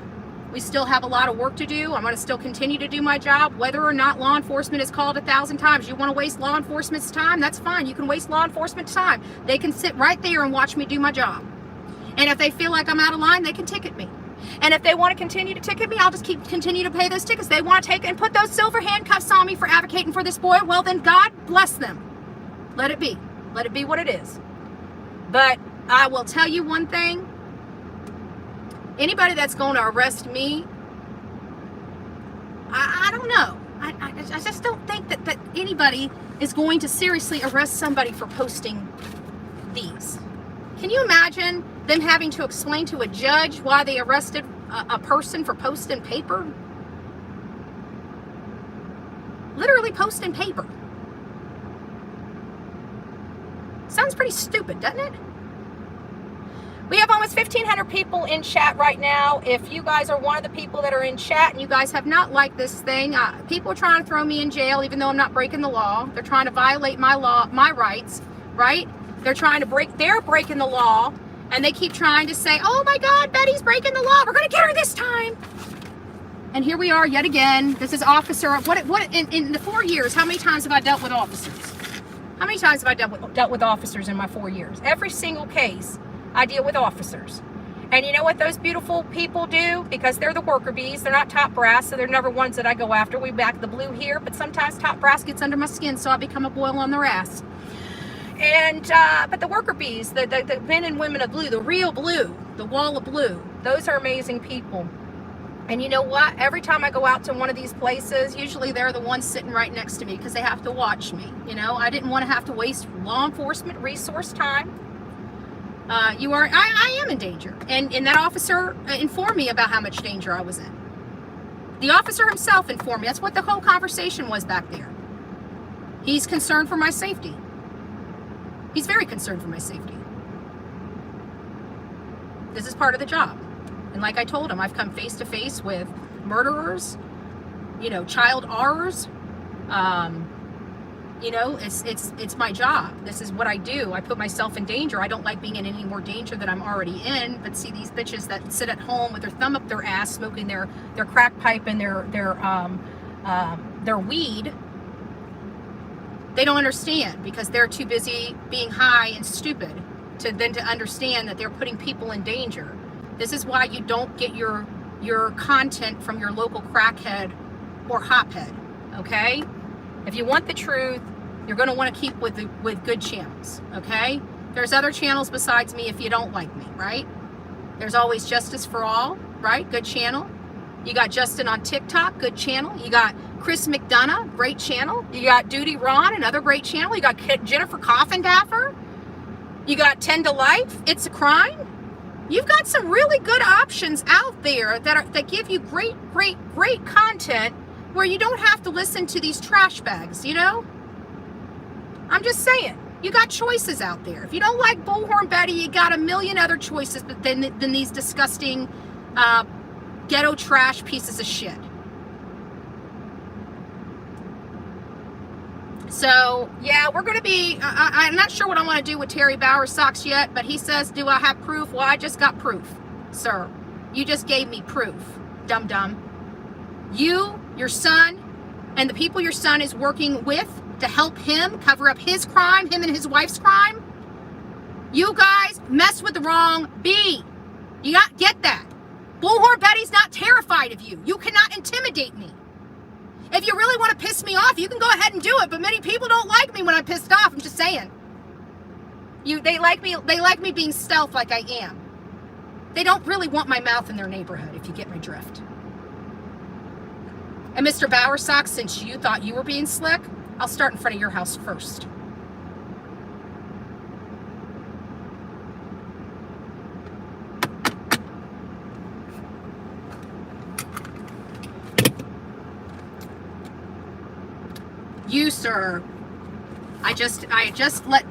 We still have a lot of work to do. I'm going to still continue to do my job, whether or not law enforcement is called 1,000 times. You want to waste law enforcement's time? That's fine. You can waste law enforcement's time. They can sit right there and watch me do my job. And if they feel like I'm out of line, they can ticket me. And if they want to continue to ticket me, I'll just continue to pay those tickets. They want to take and put those silver handcuffs on me for advocating for this boy. Well, then God bless them. Let it be. Let it be what it is. But I will tell you one thing. Anybody that's going to arrest me, I don't know. I just don't think that anybody is going to seriously arrest somebody for posting these. Can you imagine them having to explain to a judge why they arrested a person for posting paper? Literally posting paper. Sounds pretty stupid, doesn't it? We have almost 1,500 people in chat right now. If you guys are one of the people that are in chat and you guys have not liked this thing, people are trying to throw me in jail even though I'm not breaking the law. They're trying to violate my law, my rights, right? They're trying to they're breaking the law, and they keep trying to say, oh my God, Betty's breaking the law. We're going to get her this time. And here we are yet again. This is officer. In the 4 years, how many times have I dealt with officers? How many times have I dealt with officers in my 4 years? Every single case, I deal with officers. And you know what those beautiful people do? Because they're the worker bees. They're not top brass, so they're never ones that I go after. We back the blue here, but sometimes top brass gets under my skin, so I become a boil on their ass. And, but the worker bees, the men and women of blue, the real blue, the wall of blue, those are amazing people. And you know what? Every time I go out to one of these places, usually they're the ones sitting right next to me because they have to watch me. You know, I didn't want to have to waste law enforcement resource time. I am in danger. And that officer informed me about how much danger I was in. The officer himself informed me. That's what the whole conversation was back there. He's concerned for my safety. He's very concerned for my safety. This is part of the job. And like I told him, I've come face to face with murderers, you know, child R's. You know, it's my job. This is what I do. I put myself in danger. I don't like being in any more danger than I'm already in. But see, these bitches that sit at home with their thumb up their ass, smoking their crack pipe and their weed, they don't understand because they're too busy being high and stupid to understand that they're putting people in danger. This is why you don't get your content from your local crackhead or hophead, okay? If you want the truth, you're going to want to keep with good channels, okay? There's other channels besides me if you don't like me, right? There's always Justice for All, right? Good channel. You got Justin on TikTok, good channel. You got Chris McDonough, great channel. You got Duty Ron, another great channel. You got Jennifer Coffindaffer. You got Tenn to Life, It's a Crime. You've got some really good options out there that give you great content where you don't have to listen to these trash bags, you know? I'm just saying, you got choices out there. If you don't like Bullhorn Betty, you got a million other choices than these disgusting ghetto trash pieces of shit. So, yeah, we're going to be, I'm not sure what I want to do with Terry Bauer socks yet, but he says, do I have proof? Well, I just got proof, sir. You just gave me proof, dum-dum. You, your son, and the people your son is working with to help him cover up his crime, him and his wife's crime, you guys mess with the wrong bee. You got get that. Bullhorn Betty's not terrified of you. You cannot intimidate me. If you really want to piss me off, you can go ahead and do it, but many people don't like me when I'm pissed off. I'm just saying. They like me being stealth like I am. They don't really want my mouth in their neighborhood, if you get my drift. And Mr. Bowersock, since you thought you were being slick, I'll start in front of your house first. You, sir, I just let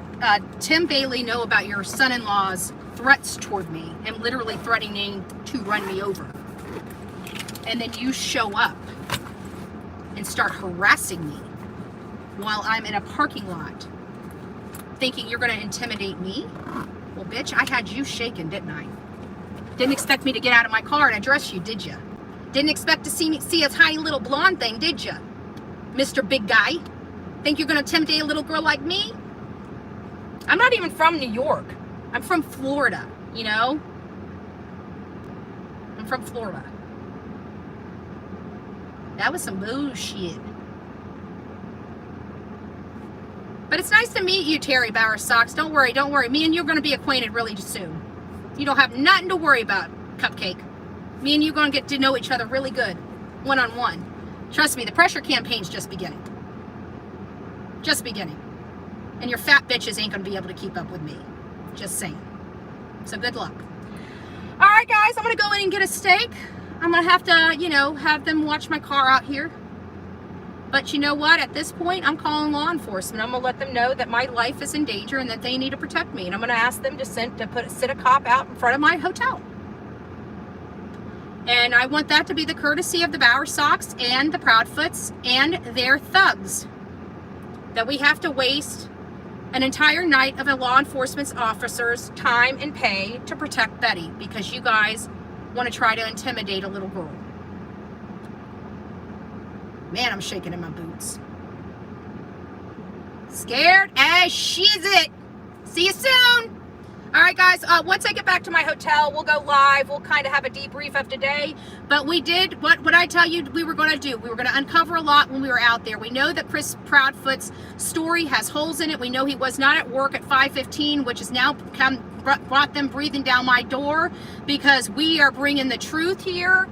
Tim Bailey know about your son-in-law's threats toward me and literally threatening to run me over. And then you show up and start harassing me while I'm in a parking lot thinking you're going to intimidate me. Well, bitch, I had you shaken, didn't I? Didn't expect me to get out of my car and address you, did you? Didn't expect to see a tiny little blonde thing, did you, Mr. Big Guy? Think you're going to tempt a little girl like me? I'm not even from New York. I'm from Florida, you know? I'm from Florida. That was some bullshit. But it's nice to meet you, Terry Bauer Socks. Don't worry, don't worry. Me and you are going to be acquainted really soon. You don't have nothing to worry about, Cupcake. Me and you are going to get to know each other really good, one-on-one. Trust me, the pressure campaign's just beginning. Just beginning. And your fat bitches ain't going to be able to keep up with me. Just saying. So good luck. All right, guys, I'm going to go in and get a steak. I'm going to have to, you know, have them watch my car out here. But you know what? At this point, I'm calling law enforcement. I'm going to let them know that my life is in danger and that they need to protect me. And I'm going to ask them to sit a cop out in front of my hotel. And I want that to be the courtesy of the Bauer Sox and the Proudfoots and their thugs. That we have to waste an entire night of a law enforcement officer's time and pay to protect Betty because you guys want to try to intimidate a little girl. Man, I'm shaking in my boots. Scared as shit. See you soon. All right, guys. Once I get back to my hotel, we'll go live. We'll kind of have a debrief of today. But we did what I tell you we were going to do. We were going to uncover a lot when we were out there. We know that Chris Proudfoot's story has holes in it. We know he was not at work at 5:15, which has now brought them breathing down my door because we are bringing the truth here.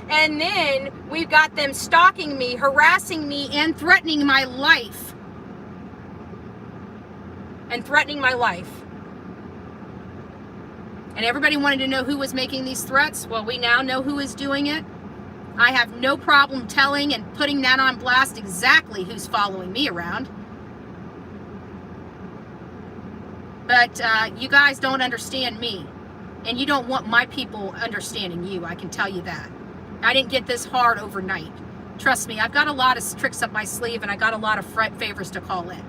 And then we've got them stalking me, harassing me, and threatening my life. And threatening my life. And everybody wanted to know who was making these threats. Well, we now know who is doing it. I have no problem telling and putting that on blast exactly who's following me around. But you guys don't understand me. And you don't want my people understanding you. I can tell you that. I didn't get this hard overnight. Trust me, I've got a lot of tricks up my sleeve and I got a lot of favors to call in.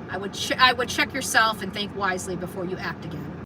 I would check yourself and think wisely before you act again.